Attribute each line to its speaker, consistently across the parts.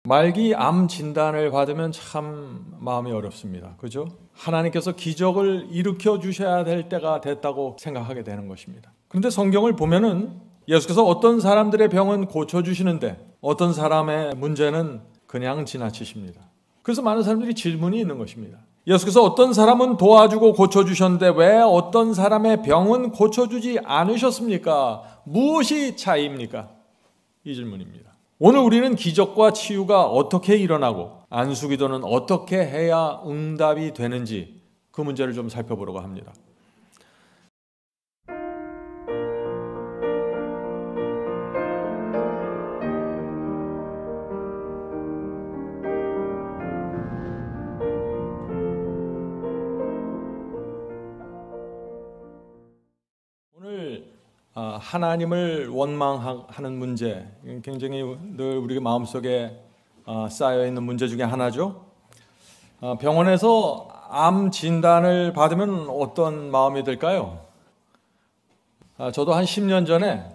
Speaker 1: 말기 암 진단을 받으면 참 마음이 어렵습니다. 그죠? 하나님께서 기적을 일으켜 주셔야 될 때가 됐다고 생각하게 되는 것입니다. 그런데 성경을 보면은 예수께서 어떤 사람들의 병은 고쳐주시는데 어떤 사람의 문제는 그냥 지나치십니다. 그래서 많은 사람들이 질문이 있는 것입니다. 예수께서 어떤 사람은 도와주고 고쳐주셨는데 왜 어떤 사람의 병은 고쳐주지 않으셨습니까? 무엇이 차이입니까? 이 질문입니다. 오늘 우리는 기적과 치유가 어떻게 일어나고 안수기도는 어떻게 해야 응답이 되는지 그 문제를 좀 살펴보려고 합니다. 오늘 하나님을 원망하는 문제, 굉장히 늘 우리 마음속에 쌓여있는 문제 중에 하나죠. 병원에서 암 진단을 받으면 어떤 마음이 들까요? 저도 한 10년 전에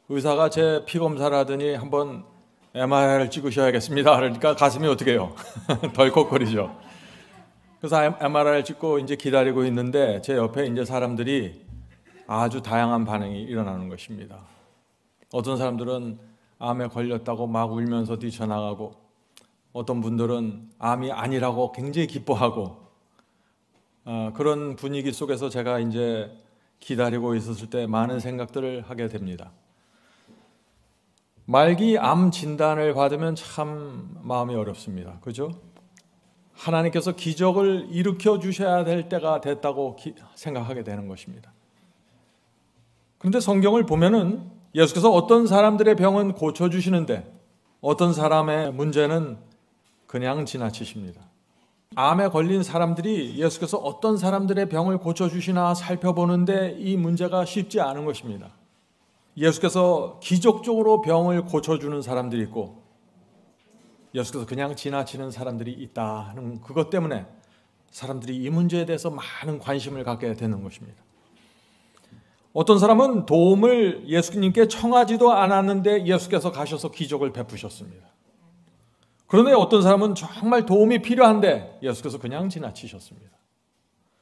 Speaker 1: 의사가 제 피 검사를 하더니 한번 MRI를 찍으셔야겠습니다. 그러니까 가슴이 어떻게 해요? 덜컥거리죠. 그래서 MRI를 찍고 이제 기다리고 있는데 제 옆에 이제 사람들이 아주 다양한 반응이 일어나는 것입니다. 어떤 사람들은 암에 걸렸다고 막 울면서 뛰쳐나가고, 어떤 분들은 암이 아니라고 굉장히 기뻐하고, 그런 분위기 속에서 제가 이제 기다리고 있었을 때 많은 생각들을 하게 됩니다. 말기 암 진단을 받으면 참 마음이 어렵습니다. 그죠? 하나님께서 기적을 일으켜 주셔야 될 때가 됐다고 생각하게 되는 것입니다. 그런데 성경을 보면은 예수께서 어떤 사람들의 병은 고쳐주시는데 어떤 사람의 문제는 그냥 지나치십니다. 암에 걸린 사람들이 예수께서 어떤 사람들의 병을 고쳐주시나 살펴보는데 이 문제가 쉽지 않은 것입니다. 예수께서 기적적으로 병을 고쳐주는 사람들이 있고 예수께서 그냥 지나치는 사람들이 있다는 그것 때문에 사람들이 이 문제에 대해서 많은 관심을 갖게 되는 것입니다. 어떤 사람은 도움을 예수님께 청하지도 않았는데 예수께서 가셔서 기적을 베푸셨습니다. 그런데 어떤 사람은 정말 도움이 필요한데 예수께서 그냥 지나치셨습니다.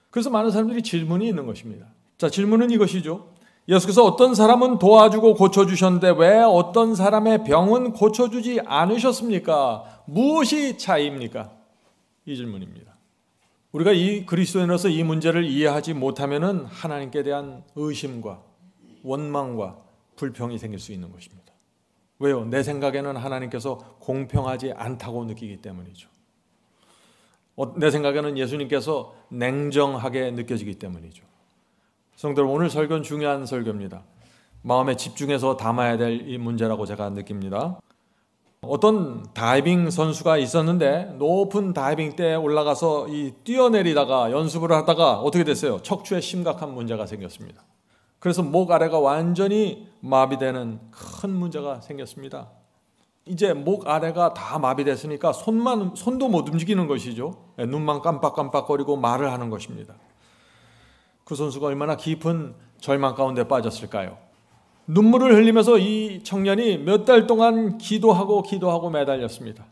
Speaker 1: 그래서 많은 사람들이 질문이 있는 것입니다. 자, 질문은 이것이죠. 예수께서 어떤 사람은 도와주고 고쳐주셨는데 왜 어떤 사람의 병은 고쳐주지 않으셨습니까? 무엇이 차이입니까? 이 질문입니다. 우리가 이 그리스도인으로서 이 문제를 이해하지 못하면은 하나님께 대한 의심과 원망과 불평이 생길 수 있는 것입니다. 왜요? 내 생각에는 하나님께서 공평하지 않다고 느끼기 때문이죠. 내 생각에는 예수님께서 냉정하게 느껴지기 때문이죠. 성도들, 오늘 설교는 중요한 설교입니다. 마음에 집중해서 담아야 될 이 문제라고 제가 느낍니다. 어떤 다이빙 선수가 있었는데 높은 다이빙대에 올라가서 뛰어내리다가 연습을 하다가 어떻게 됐어요? 척추에 심각한 문제가 생겼습니다. 그래서 목 아래가 완전히 마비되는 큰 문제가 생겼습니다. 이제 목 아래가 다 마비됐으니까 손도 못 움직이는 것이죠. 눈만 깜빡깜빡거리고 말을 하는 것입니다. 그 선수가 얼마나 깊은 절망 가운데 빠졌을까요? 눈물을 흘리면서 이 청년이 몇 달 동안 기도하고 매달렸습니다.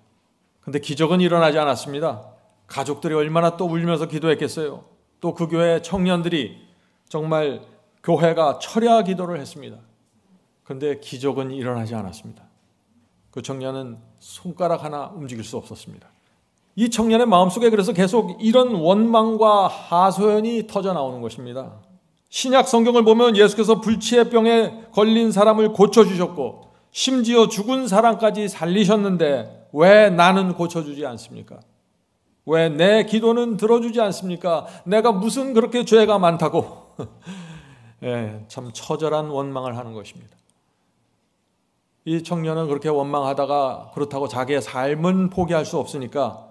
Speaker 1: 그런데 기적은 일어나지 않았습니다. 가족들이 얼마나 또 울면서 기도했겠어요. 또 그 교회 청년들이 정말 교회가 철야 기도를 했습니다. 그런데 기적은 일어나지 않았습니다. 그 청년은 손가락 하나 움직일 수 없었습니다. 이 청년의 마음속에 그래서 계속 이런 원망과 하소연이 터져 나오는 것입니다. 신약 성경을 보면 예수께서 불치의 병에 걸린 사람을 고쳐주셨고 심지어 죽은 사람까지 살리셨는데 왜 나는 고쳐주지 않습니까? 왜 내 기도는 들어주지 않습니까? 내가 무슨 그렇게 죄가 많다고 참 처절한 원망을 하는 것입니다. 이 청년은 그렇게 원망하다가 그렇다고 자기의 삶은 포기할 수 없으니까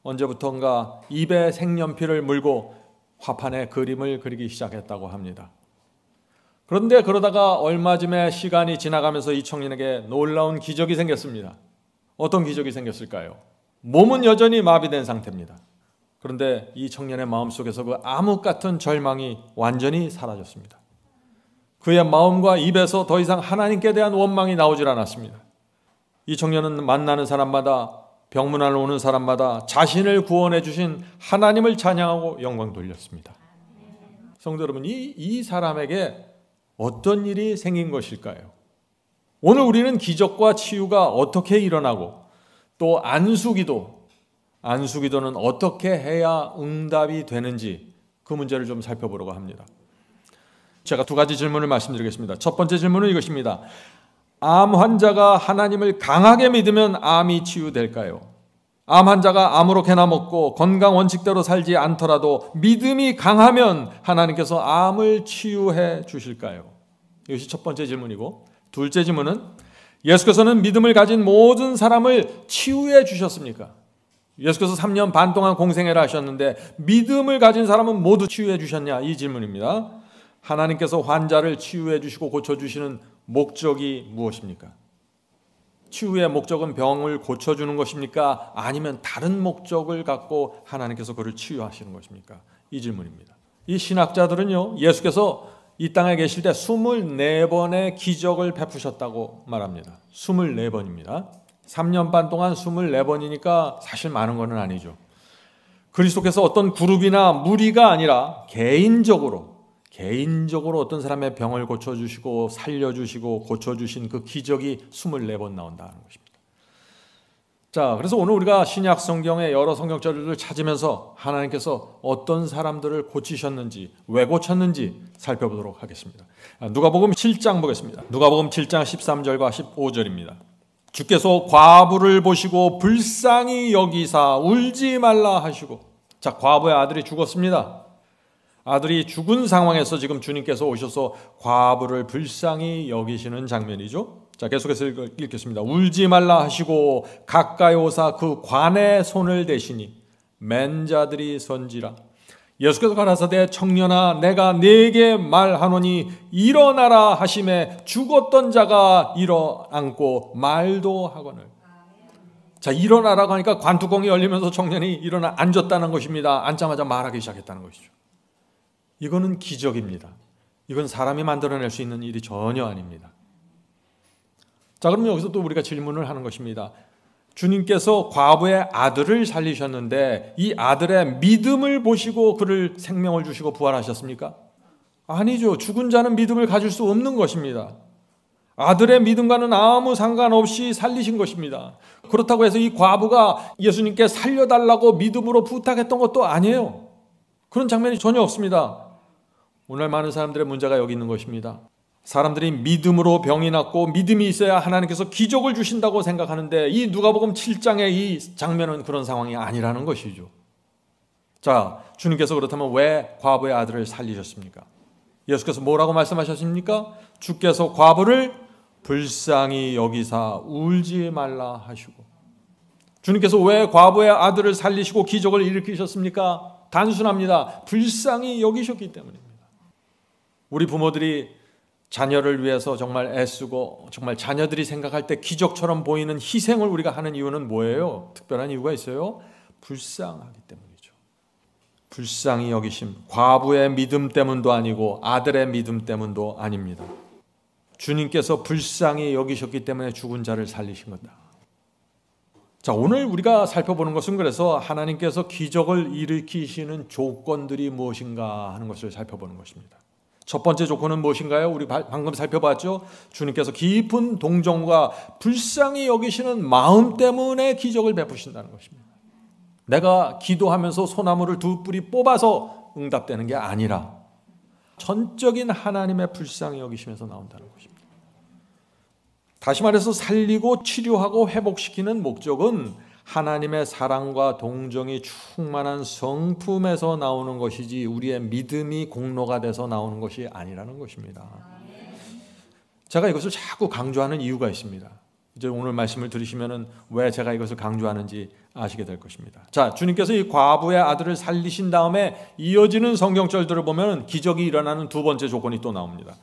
Speaker 1: 언제부턴가 입에 색연필을 물고 화판에 그림을 그리기 시작했다고 합니다. 그런데 그러다가 얼마쯤에 시간이 지나가면서 이 청년에게 놀라운 기적이 생겼습니다. 어떤 기적이 생겼을까요? 몸은 여전히 마비된 상태입니다. 그런데 이 청년의 마음속에서 그 암흑 같은 절망이 완전히 사라졌습니다. 그의 마음과 입에서 더 이상 하나님께 대한 원망이 나오질 않았습니다. 이 청년은 만나는 사람마다, 병문안을 오는 사람마다 자신을 구원해 주신 하나님을 찬양하고 영광 돌렸습니다. 성도 여러분, 이 사람에게 어떤 일이 생긴 것일까요? 오늘 우리는 기적과 치유가 어떻게 일어나고 또 안수기도는 어떻게 해야 응답이 되는지 그 문제를 좀 살펴보려고 합니다. 제가 두 가지 질문을 말씀드리겠습니다. 첫 번째 질문은 이것입니다. 암 환자가 하나님을 강하게 믿으면 암이 치유될까요? 암 환자가 암으로 개나 먹고 건강 원칙대로 살지 않더라도 믿음이 강하면 하나님께서 암을 치유해 주실까요? 이것이 첫 번째 질문이고, 둘째 질문은 예수께서는 믿음을 가진 모든 사람을 치유해 주셨습니까? 예수께서 3년 반 동안 공생애를 하셨는데 믿음을 가진 사람은 모두 치유해 주셨냐? 이 질문입니다. 하나님께서 환자를 치유해 주시고 고쳐주시는 목적이 무엇입니까? 치유의 목적은 병을 고쳐주는 것입니까? 아니면 다른 목적을 갖고 하나님께서 그를 치유하시는 것입니까? 이 질문입니다. 이 신학자들은요, 예수께서 이 땅에 계실 때 24번의 기적을 베푸셨다고 말합니다. 24번입니다. 3년 반 동안 24번이니까 사실 많은 건 아니죠. 그리스도께서 어떤 그룹이나 무리가 아니라 개인적으로 어떤 사람의 병을 고쳐주시고 살려주시고 고쳐주신 그 기적이 24번 나온다는 것입니다. 자, 그래서 오늘 우리가 신약 성경의 여러 성경절을 찾으면서 하나님께서 어떤 사람들을 고치셨는지, 왜 고쳤는지 살펴보도록 하겠습니다. 누가복음 7장 보겠습니다. 누가복음 7장 13절과 15절입니다. 주께서 과부를 보시고 불쌍히 여기사 울지 말라 하시고, 자, 과부의 아들이 죽었습니다. 아들이 죽은 상황에서 지금 주님께서 오셔서 과부를 불쌍히 여기시는 장면이죠. 자, 계속해서 읽겠습니다. 울지 말라 하시고 가까이 오사 그 관에 손을 대시니 맨 자들이 선지라. 예수께서 가라사대 청년아 내가 네게 말하노니 일어나라 하심에 죽었던 자가 일어앉고 말도 하거늘. 자, 일어나라고 하니까 관뚜껑이 열리면서 청년이 일어나 앉았다는 것입니다. 앉자마자 말하기 시작했다는 것이죠. 이거는 기적입니다. 이건 사람이 만들어낼 수 있는 일이 전혀 아닙니다. 자, 그럼 여기서 또 우리가 질문을 하는 것입니다. 주님께서 과부의 아들을 살리셨는데 이 아들의 믿음을 보시고 그를 생명을 주시고 부활하셨습니까? 아니죠. 죽은 자는 믿음을 가질 수 없는 것입니다. 아들의 믿음과는 아무 상관없이 살리신 것입니다. 그렇다고 해서 이 과부가 예수님께 살려달라고 믿음으로 부탁했던 것도 아니에요. 그런 장면이 전혀 없습니다. 오늘 많은 사람들의 문제가 여기 있는 것입니다. 사람들이 믿음으로 병이 낫고 믿음이 있어야 하나님께서 기적을 주신다고 생각하는데 이 누가복음 7장의 이 장면은 그런 상황이 아니라는 것이죠. 자, 주님께서 그렇다면 왜 과부의 아들을 살리셨습니까? 예수께서 뭐라고 말씀하셨습니까? 주께서 과부를 불쌍히 여기사 울지 말라 하시고. 주님께서 왜 과부의 아들을 살리시고 기적을 일으키셨습니까? 단순합니다. 불쌍히 여기셨기 때문입니다. 우리 부모들이 자녀를 위해서 정말 애쓰고 정말 자녀들이 생각할 때 기적처럼 보이는 희생을 우리가 하는 이유는 뭐예요? 특별한 이유가 있어요? 불쌍하기 때문이죠. 불쌍히 여기심, 과부의 믿음 때문도 아니고 아들의 믿음 때문도 아닙니다. 주님께서 불쌍히 여기셨기 때문에 죽은 자를 살리신 거다. 자, 오늘 우리가 살펴보는 것은 그래서 하나님께서 기적을 일으키시는 조건들이 무엇인가 하는 것을 살펴보는 것입니다. 첫 번째 조건은 무엇인가요? 우리 방금 살펴봤죠? 주님께서 깊은 동정과 불쌍히 여기시는 마음 때문에 기적을 베푸신다는 것입니다. 내가 기도하면서 소나무를 두 뿌리 뽑아서 응답되는 게 아니라 전적인 하나님의 불쌍히 여기심에서 나온다는 것입니다. 다시 말해서 살리고 치료하고 회복시키는 목적은 하나님의 사랑과 동정이 충만한 성품에서 나오는 것이지 우리의 믿음이 공로가 돼서 나오는 것이 아니라는 것입니다. 제가 이것을 자꾸 강조하는 이유가 있습니다. 이제 오늘 말씀을 들으시면 왜 제가 이것을 강조하는지 아시게 될 것입니다. 자, 주님께서 이 과부의 아들을 살리신 다음에 이어지는 성경절들을 보면 기적이 일어나는 두 번째 조건이 또 나옵니다.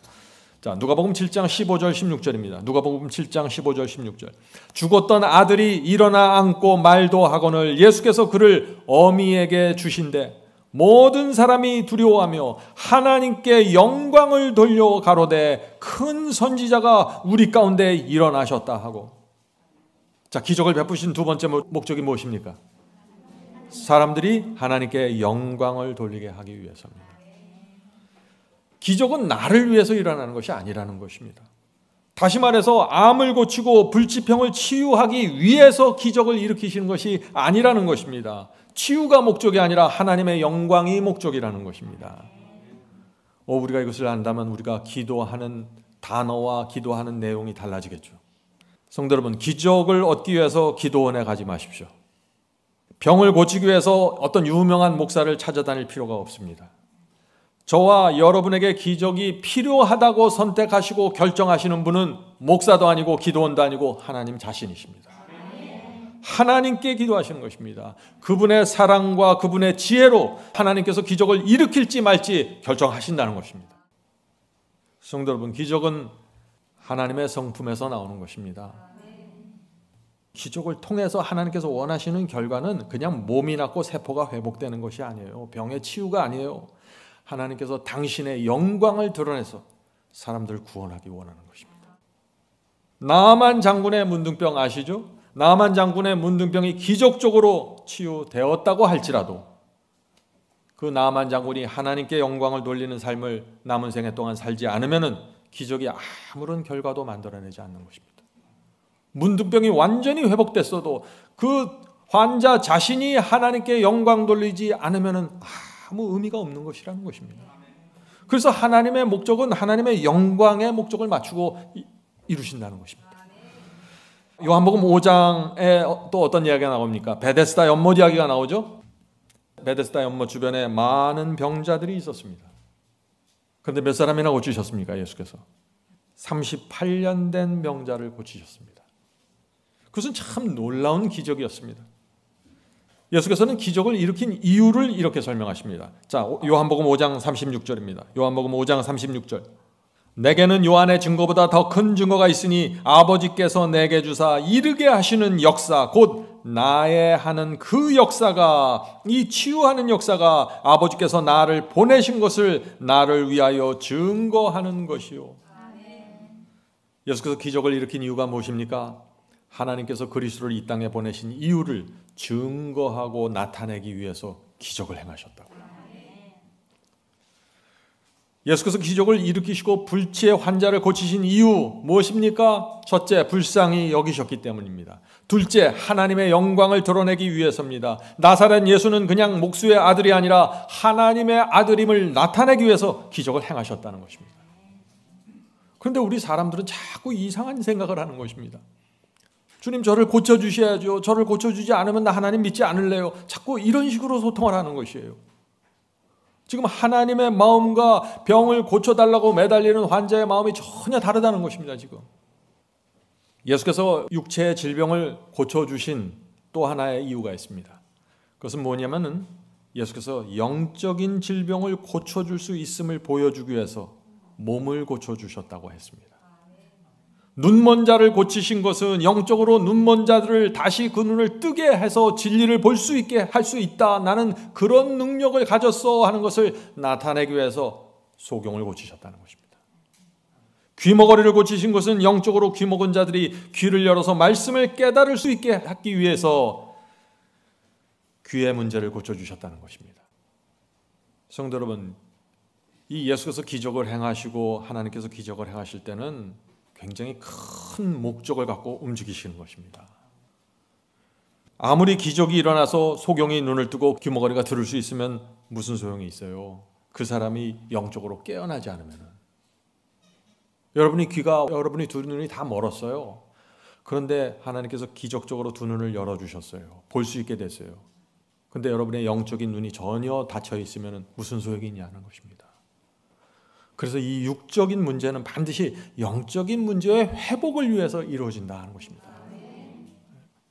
Speaker 1: 자, 누가복음 7장 15절 16절입니다. 누가복음 7장 15절 16절. 죽었던 아들이 일어나 앉고 말도 하거늘 예수께서 그를 어미에게 주신대 모든 사람이 두려워하며 하나님께 영광을 돌려 가로되 큰 선지자가 우리 가운데 일어나셨다 하고. 자, 기적을 베푸신 두 번째 목적이 무엇입니까? 사람들이 하나님께 영광을 돌리게 하기 위해서입니다. 기적은 나를 위해서 일어나는 것이 아니라는 것입니다. 다시 말해서 암을 고치고 불치병을 치유하기 위해서 기적을 일으키시는 것이 아니라는 것입니다. 치유가 목적이 아니라 하나님의 영광이 목적이라는 것입니다. 우리가 이것을 안다면 우리가 기도하는 단어와 기도하는 내용이 달라지겠죠. 성도 여러분, 기적을 얻기 위해서 기도원에 가지 마십시오. 병을 고치기 위해서 어떤 유명한 목사를 찾아다닐 필요가 없습니다. 저와 여러분에게 기적이 필요하다고 선택하시고 결정하시는 분은 목사도 아니고 기도원도 아니고 하나님 자신이십니다. 하나님께 기도하시는 것입니다. 그분의 사랑과 그분의 지혜로 하나님께서 기적을 일으킬지 말지 결정하신다는 것입니다. 성도 여러분, 기적은 하나님의 성품에서 나오는 것입니다. 기적을 통해서 하나님께서 원하시는 결과는 그냥 몸이 낫고 세포가 회복되는 것이 아니에요. 병의 치유가 아니에요. 하나님께서 당신의 영광을 드러내서 사람들을 구원하기 원하는 것입니다. 나만 장군의 문둥병 아시죠? 나만 장군의 문둥병이 기적적으로 치유되었다고 할지라도 그 나만 장군이 하나님께 영광을 돌리는 삶을 남은 생애 동안 살지 않으면은 기적이 아무런 결과도 만들어내지 않는 것입니다. 문둥병이 완전히 회복됐어도 그 환자 자신이 하나님께 영광 돌리지 않으면은 아무 의미가 없는 것이라는 것입니다. 그래서 하나님의 목적은 하나님의 영광의 목적을 맞추고 이루신다는 것입니다. 요한복음 5장에 또 어떤 이야기가 나옵니까? 베데스다 연못 이야기가 나오죠. 베데스다 연못 주변에 많은 병자들이 있었습니다. 그런데 몇 사람이나 고치셨습니까? 예수께서 38년 된 병자를 고치셨습니다. 그것은 참 놀라운 기적이었습니다. 예수께서는 기적을 일으킨 이유를 이렇게 설명하십니다. 자, 요한복음 5장 36절입니다. 요한복음 5장 36절. 내게는 요한의 증거보다 더 큰 증거가 있으니 아버지께서 내게 주사 이르게 하시는 역사 곧 나의 하는 그 역사가, 이 치유하는 역사가 아버지께서 나를 보내신 것을 나를 위하여 증거하는 것이요. 예수께서 기적을 일으킨 이유가 무엇입니까? 하나님께서 그리스도를 이 땅에 보내신 이유를 증거하고 나타내기 위해서 기적을 행하셨다고요. 예수께서 기적을 일으키시고 불치의 환자를 고치신 이유 무엇입니까? 첫째, 불쌍히 여기셨기 때문입니다. 둘째, 하나님의 영광을 드러내기 위해서입니다. 나사렛 예수는 그냥 목수의 아들이 아니라 하나님의 아들임을 나타내기 위해서 기적을 행하셨다는 것입니다. 그런데 우리 사람들은 자꾸 이상한 생각을 하는 것입니다. 주님, 저를 고쳐주셔야죠. 저를 고쳐주지 않으면 나 하나님 믿지 않을래요. 자꾸 이런 식으로 소통을 하는 것이에요. 지금 하나님의 마음과 병을 고쳐달라고 매달리는 환자의 마음이 전혀 다르다는 것입니다. 지금 예수께서 육체의 질병을 고쳐주신 또 하나의 이유가 있습니다. 그것은 뭐냐면은 예수께서 영적인 질병을 고쳐줄 수 있음을 보여주기 위해서 몸을 고쳐주셨다고 했습니다. 눈먼 자를 고치신 것은 영적으로 눈먼 자들을 다시 그 눈을 뜨게 해서 진리를 볼 수 있게 할 수 있다. 나는 그런 능력을 가졌어 하는 것을 나타내기 위해서 소경을 고치셨다는 것입니다. 귀머거리를 고치신 것은 영적으로 귀먹은 자들이 귀를 열어서 말씀을 깨달을 수 있게 하기 위해서 귀의 문제를 고쳐주셨다는 것입니다. 성도 여러분, 이 예수께서 기적을 행하시고 하나님께서 기적을 행하실 때는 굉장히 큰 목적을 갖고 움직이시는 것입니다. 아무리 기적이 일어나서 소경이 눈을 뜨고 귀머거리가 들을 수 있으면 무슨 소용이 있어요? 그 사람이 영적으로 깨어나지 않으면. 여러분이 두 눈이 다 멀었어요. 그런데 하나님께서 기적적으로 두 눈을 열어주셨어요. 볼 수 있게 됐어요. 그런데 여러분의 영적인 눈이 전혀 닫혀 있으면 무슨 소용이 있냐는 것입니다. 그래서 이 육적인 문제는 반드시 영적인 문제의 회복을 위해서 이루어진다는 것입니다.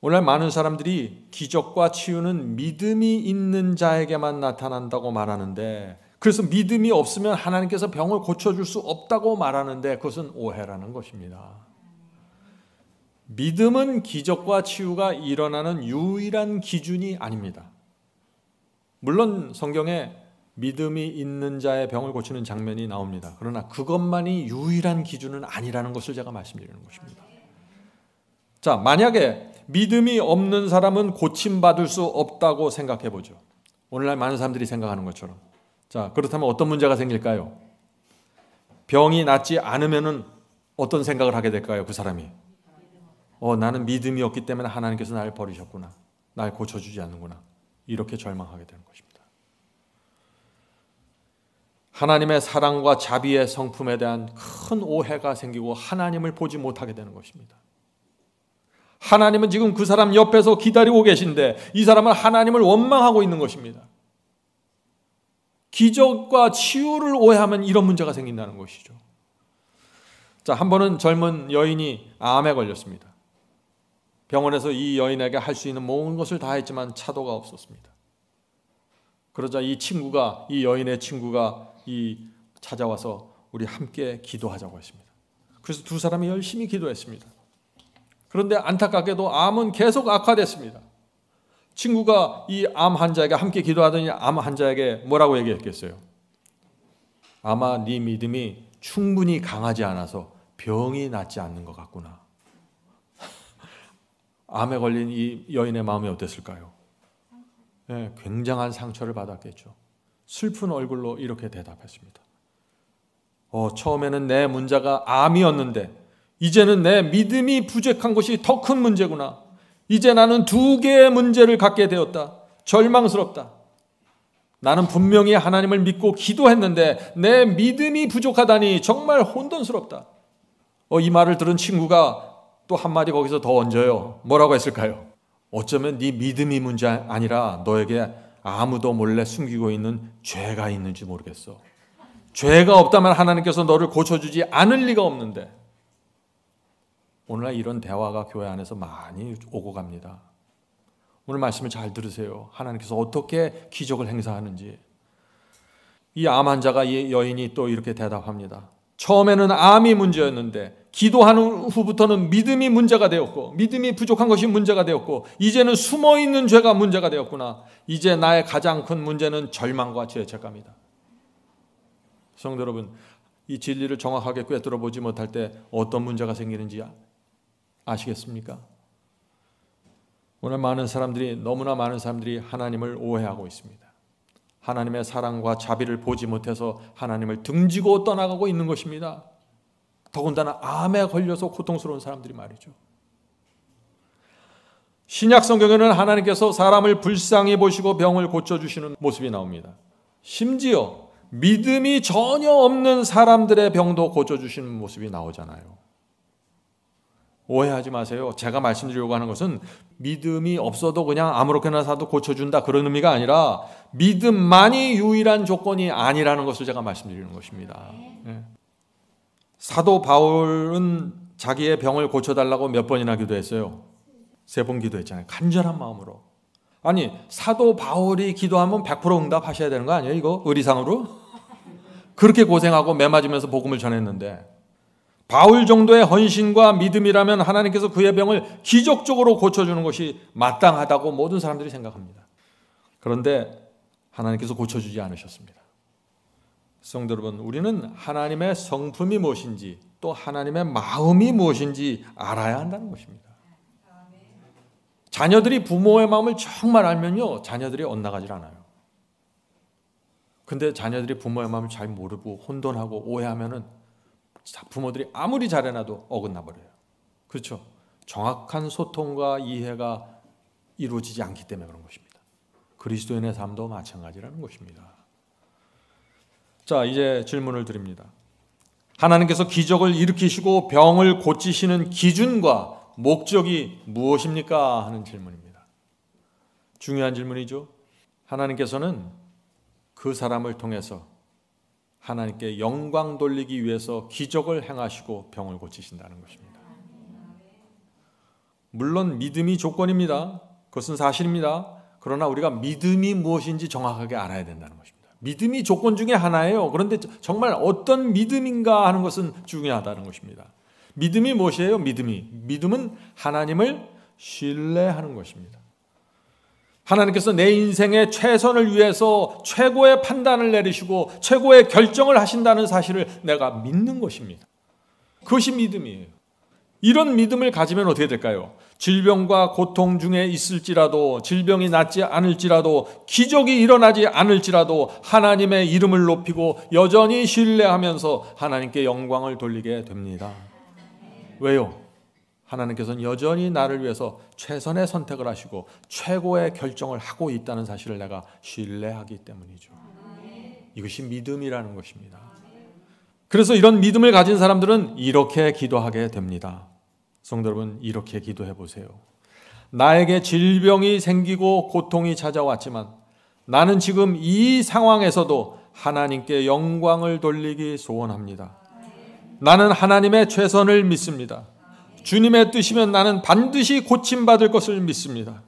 Speaker 1: 오늘 많은 사람들이 기적과 치유는 믿음이 있는 자에게만 나타난다고 말하는데, 그래서 믿음이 없으면 하나님께서 병을 고쳐줄 수 없다고 말하는데 그것은 오해라는 것입니다. 믿음은 기적과 치유가 일어나는 유일한 기준이 아닙니다. 물론 성경에 믿음이 있는 자의 병을 고치는 장면이 나옵니다. 그러나 그것만이 유일한 기준은 아니라는 것을 제가 말씀드리는 것입니다. 자, 만약에 믿음이 없는 사람은 고침받을 수 없다고 생각해 보죠. 오늘날 많은 사람들이 생각하는 것처럼. 자, 그렇다면 어떤 문제가 생길까요? 병이 낫지 않으면은 어떤 생각을 하게 될까요? 그 사람이. 나는 믿음이 없기 때문에 하나님께서 나를 버리셨구나. 날 고쳐주지 않는구나. 이렇게 절망하게 되는 것입니다. 하나님의 사랑과 자비의 성품에 대한 큰 오해가 생기고 하나님을 보지 못하게 되는 것입니다. 하나님은 지금 그 사람 옆에서 기다리고 계신데 이 사람은 하나님을 원망하고 있는 것입니다. 기적과 치유를 오해하면 이런 문제가 생긴다는 것이죠. 자, 한 번은 젊은 여인이 암에 걸렸습니다. 병원에서 이 여인에게 할 수 있는 모든 것을 다 했지만 차도가 없었습니다. 그러자 이 여인의 친구가 찾아와서 우리 함께 기도하자고 했습니다. 그래서 두 사람이 열심히 기도했습니다. 그런데 안타깝게도 암은 계속 악화됐습니다. 친구가 이 암 환자에게 함께 기도하더니 암 환자에게 뭐라고 얘기했겠어요? 아마 네 믿음이 충분히 강하지 않아서 병이 낫지 않는 것 같구나. 암에 걸린 이 여인의 마음이 어땠을까요? 네, 굉장한 상처를 받았겠죠. 슬픈 얼굴로 이렇게 대답했습니다. 처음에는 내 문제가 암이었는데 이제는 내 믿음이 부족한 것이 더 큰 문제구나. 이제 나는 두 개의 문제를 갖게 되었다. 절망스럽다. 나는 분명히 하나님을 믿고 기도했는데 내 믿음이 부족하다니 정말 혼돈스럽다. 이 말을 들은 친구가 또 한마디 거기서 더 얹어요. 뭐라고 했을까요? 어쩌면 네 믿음이 문제 아니라 너에게 아무도 몰래 숨기고 있는 죄가 있는지 모르겠어. 죄가 없다면 하나님께서 너를 고쳐주지 않을 리가 없는데. 오늘날 이런 대화가 교회 안에서 많이 오고 갑니다. 오늘 말씀을 잘 들으세요. 하나님께서 어떻게 기적을 행사하는지. 이 암 환자가 이 여인이 또 이렇게 대답합니다. 처음에는 암이 문제였는데 기도하는 후부터는 믿음이 문제가 되었고 믿음이 부족한 것이 문제가 되었고 이제는 숨어있는 죄가 문제가 되었구나. 이제 나의 가장 큰 문제는 절망과 죄책감이다. 성도 여러분, 이 진리를 정확하게 꿰뚫어 보지 못할 때 어떤 문제가 생기는지 아시겠습니까? 오늘 너무나 많은 사람들이 하나님을 오해하고 있습니다. 하나님의 사랑과 자비를 보지 못해서 하나님을 등지고 떠나가고 있는 것입니다. 더군다나 암에 걸려서 고통스러운 사람들이 말이죠. 신약 성경에는 하나님께서 사람을 불쌍히 보시고 병을 고쳐주시는 모습이 나옵니다. 심지어 믿음이 전혀 없는 사람들의 병도 고쳐주시는 모습이 나오잖아요. 오해하지 마세요. 제가 말씀드리려고 하는 것은 믿음이 없어도 그냥 아무렇게나 사도 고쳐준다 그런 의미가 아니라 믿음만이 유일한 조건이 아니라는 것을 제가 말씀드리는 것입니다. 네. 사도 바울은 자기의 병을 고쳐달라고 몇 번이나 기도했어요? 3번 기도했잖아요. 간절한 마음으로. 아니, 사도 바울이 기도하면 100% 응답하셔야 되는 거 아니에요? 이거 의리상으로? 그렇게 고생하고 매 맞으면서 복음을 전했는데 바울 정도의 헌신과 믿음이라면 하나님께서 그의 병을 기적적으로 고쳐주는 것이 마땅하다고 모든 사람들이 생각합니다. 그런데 하나님께서 고쳐주지 않으셨습니다. 성도 여러분, 우리는 하나님의 성품이 무엇인지 또 하나님의 마음이 무엇인지 알아야 한다는 것입니다. 자녀들이 부모의 마음을 정말 알면요, 자녀들이 엇나가질 않아요. 근데 자녀들이 부모의 마음을 잘 모르고 혼돈하고 오해하면은 부모들이 아무리 잘해놔도 어긋나 버려요. 그렇죠? 정확한 소통과 이해가 이루어지지 않기 때문에 그런 것입니다. 그리스도인의 삶도 마찬가지라는 것입니다. 자, 이제 질문을 드립니다. 하나님께서 기적을 일으키시고 병을 고치시는 기준과 목적이 무엇입니까? 하는 질문입니다. 중요한 질문이죠. 하나님께서는 그 사람을 통해서 하나님께 영광 돌리기 위해서 기적을 행하시고 병을 고치신다는 것입니다. 물론 믿음이 조건입니다. 그것은 사실입니다. 그러나 우리가 믿음이 무엇인지 정확하게 알아야 된다는 것입니다. 믿음이 조건 중에 하나예요. 그런데 정말 어떤 믿음인가 하는 것은 중요하다는 것입니다. 믿음이 무엇이에요? 믿음은 하나님을 신뢰하는 것입니다. 하나님께서 내 인생의 최선을 위해서 최고의 판단을 내리시고 최고의 결정을 하신다는 사실을 내가 믿는 것입니다. 그것이 믿음이에요. 이런 믿음을 가지면 어떻게 될까요? 질병과 고통 중에 있을지라도, 질병이 낫지 않을지라도, 기적이 일어나지 않을지라도 하나님의 이름을 높이고 여전히 신뢰하면서 하나님께 영광을 돌리게 됩니다. 왜요? 하나님께서는 여전히 나를 위해서 최선의 선택을 하시고 최고의 결정을 하고 있다는 사실을 내가 신뢰하기 때문이죠. 이것이 믿음이라는 것입니다. 그래서 이런 믿음을 가진 사람들은 이렇게 기도하게 됩니다. 성도 여러분, 이렇게 기도해 보세요. 나에게 질병이 생기고 고통이 찾아왔지만 나는 지금 이 상황에서도 하나님께 영광을 돌리기 소원합니다. 나는 하나님의 최선을 믿습니다. 주님의 뜻이면 나는 반드시 고침받을 것을 믿습니다.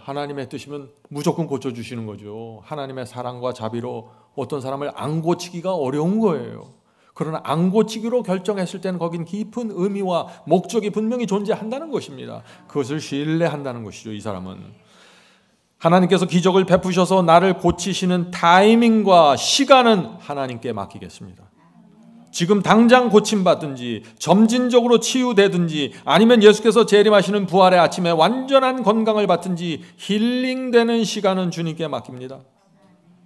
Speaker 1: 하나님의 뜻이면 무조건 고쳐주시는 거죠. 하나님의 사랑과 자비로 어떤 사람을 안 고치기가 어려운 거예요. 그러나 안 고치기로 결정했을 때는 거긴 깊은 의미와 목적이 분명히 존재한다는 것입니다. 그것을 신뢰한다는 것이죠. 이 사람은 하나님께서 기적을 베푸셔서 나를 고치시는 타이밍과 시간은 하나님께 맡기겠습니다. 지금 당장 고침받든지 점진적으로 치유되든지 아니면 예수께서 재림하시는 부활의 아침에 완전한 건강을 받든지 힐링되는 시간은 주님께 맡깁니다.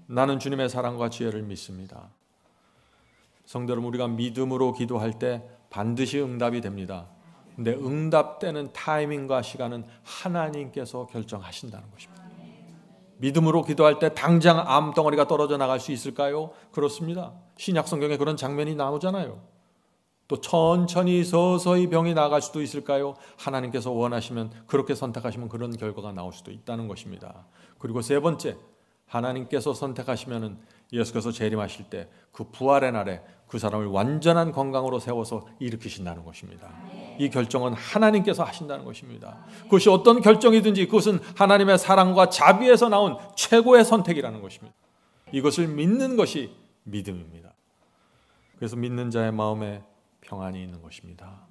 Speaker 1: 나는 주님의 사랑과 지혜를 믿습니다. 성도 여러분, 우리가 믿음으로 기도할 때 반드시 응답이 됩니다. 근데 응답되는 타이밍과 시간은 하나님께서 결정하신다는 것입니다. 믿음으로 기도할 때 당장 암덩어리가 떨어져 나갈 수 있을까요? 그렇습니다. 신약 성경에 그런 장면이 나오잖아요. 또 천천히 서서히 병이 나갈 수도 있을까요? 하나님께서 원하시면, 그렇게 선택하시면 그런 결과가 나올 수도 있다는 것입니다. 그리고 세 번째, 하나님께서 선택하시면은 예수께서 재림하실 때 그 부활의 날에 그 사람을 완전한 건강으로 세워서 일으키신다는 것입니다. 이 결정은 하나님께서 하신다는 것입니다. 그것이 어떤 결정이든지 그것은 하나님의 사랑과 자비에서 나온 최고의 선택이라는 것입니다. 이것을 믿는 것이 믿음입니다. 그래서 믿는 자의 마음에 평안이 있는 것입니다.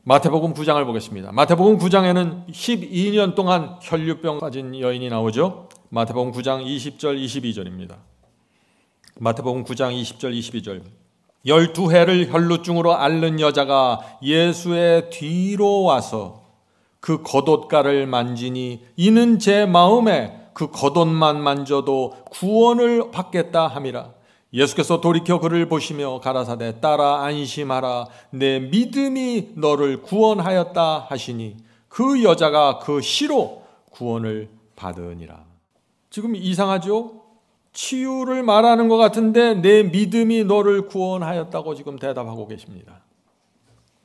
Speaker 1: 마태복음 9장을 보겠습니다. 마태복음 9장에는 12년 동안 혈류병 가진 여인이 나오죠. 마태복음 9장 20절 22절입니다. 마태복음 9장 20절 22절. 12해를 혈루증으로 앓는 여자가 예수의 뒤로 와서 그 겉옷가를 만지니 이는 제 마음에 그 겉옷만 만져도 구원을 받겠다 함이라. 예수께서 돌이켜 그를 보시며 가라사대 따라 안심하라 내 믿음이 너를 구원하였다 하시니 그 여자가 그 시로 구원을 받으니라. 지금 이상하죠? 치유를 말하는 것 같은데 내 믿음이 너를 구원하였다고 지금 대답하고 계십니다.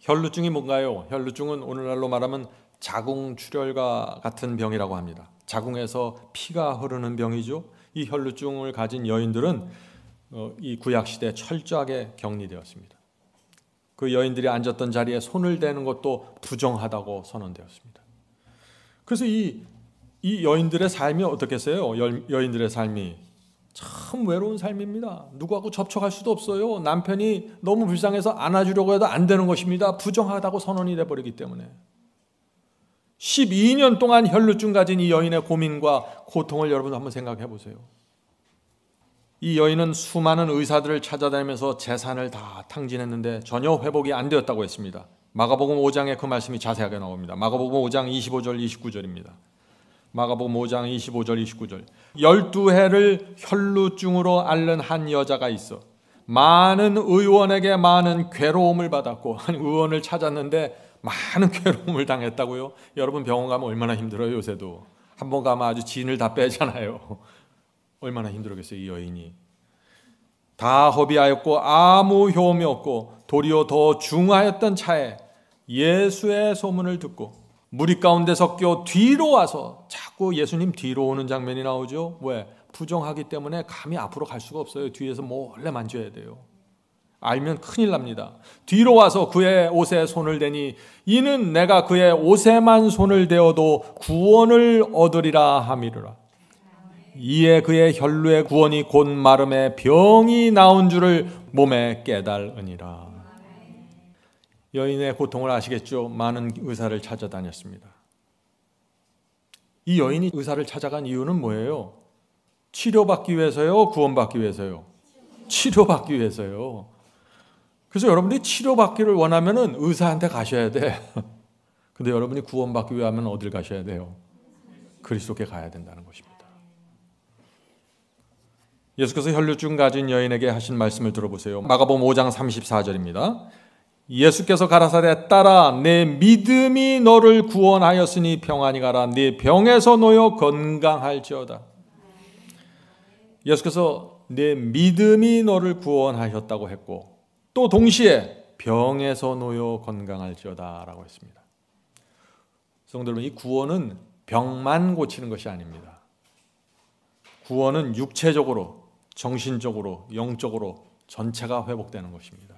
Speaker 1: 혈루증이 뭔가요? 혈루증은 오늘날로 말하면 자궁출혈과 같은 병이라고 합니다. 자궁에서 피가 흐르는 병이죠. 이 혈루증을 가진 여인들은 이 구약시대에 철저하게 격리되었습니다. 그 여인들이 앉았던 자리에 손을 대는 것도 부정하다고 선언되었습니다. 그래서 이 여인들의 삶이 어떻겠어요? 여인들의 삶이 참 외로운 삶입니다. 누구하고 접촉할 수도 없어요. 남편이 너무 불쌍해서 안아주려고 해도 안 되는 것입니다. 부정하다고 선언이 돼버리기 때문에. 12년 동안 혈루증 가진 이 여인의 고민과 고통을 여러분 한번 생각해 보세요. 이 여인은 수많은 의사들을 찾아다니면서 재산을 다 탕진했는데 전혀 회복이 안 되었다고 했습니다. 마가복음 5장에 그 말씀이 자세하게 나옵니다. 마가복음 5장 25절 29절입니다. 마가복음 5장 25절 29절. 12해를 혈루증으로 앓는 한 여자가 있어 많은 의원에게 많은 괴로움을 받았고, 의원을 찾았는데 많은 괴로움을 당했다고요? 여러분 병원 가면 얼마나 힘들어요. 요새도 한 번 가면 아주 진을 다 빼잖아요. 얼마나 힘들었겠어요. 이 여인이 다 허비하였고 아무 효험이 없고 도리어 더 중하였던 차에 예수의 소문을 듣고 무리 가운데 섞여 뒤로 와서 자꾸 예수님 뒤로 오는 장면이 나오죠. 왜? 부정하기 때문에 감히 앞으로 갈 수가 없어요. 뒤에서 몰래 만져야 돼요. 알면 큰일 납니다. 뒤로 와서 그의 옷에 손을 대니 이는 내가 그의 옷에만 손을 대어도 구원을 얻으리라 함이르라. 이에 그의 혈루의 구원이 곧 마름에 병이 나온 줄을 몸에 깨달으니라. 여인의 고통을 아시겠죠? 많은 의사를 찾아다녔습니다. 이 여인이 의사를 찾아간 이유는 뭐예요? 치료받기 위해서요? 구원받기 위해서요? 치료받기 위해서요. 그래서 여러분들이 치료받기를 원하면은 의사한테 가셔야 돼. 근데 여러분이 구원받기 위하면 어딜 가셔야 돼요? 그리스도께 가야 된다는 것입니다. 예수께서 혈루증 가진 여인에게 하신 말씀을 들어보세요. 마가복음 5장 34절입니다. 예수께서 가라사대 딸아 내 믿음이 너를 구원하였으니 평안히 가라 네 병에서 놓여 건강할지어다. 예수께서 내 믿음이 너를 구원하셨다고 했고 또 동시에 병에서 놓여 건강할지어다 라고 했습니다. 성도 여러분, 이 구원은 병만 고치는 것이 아닙니다. 구원은 육체적으로, 정신적으로, 영적으로 전체가 회복되는 것입니다.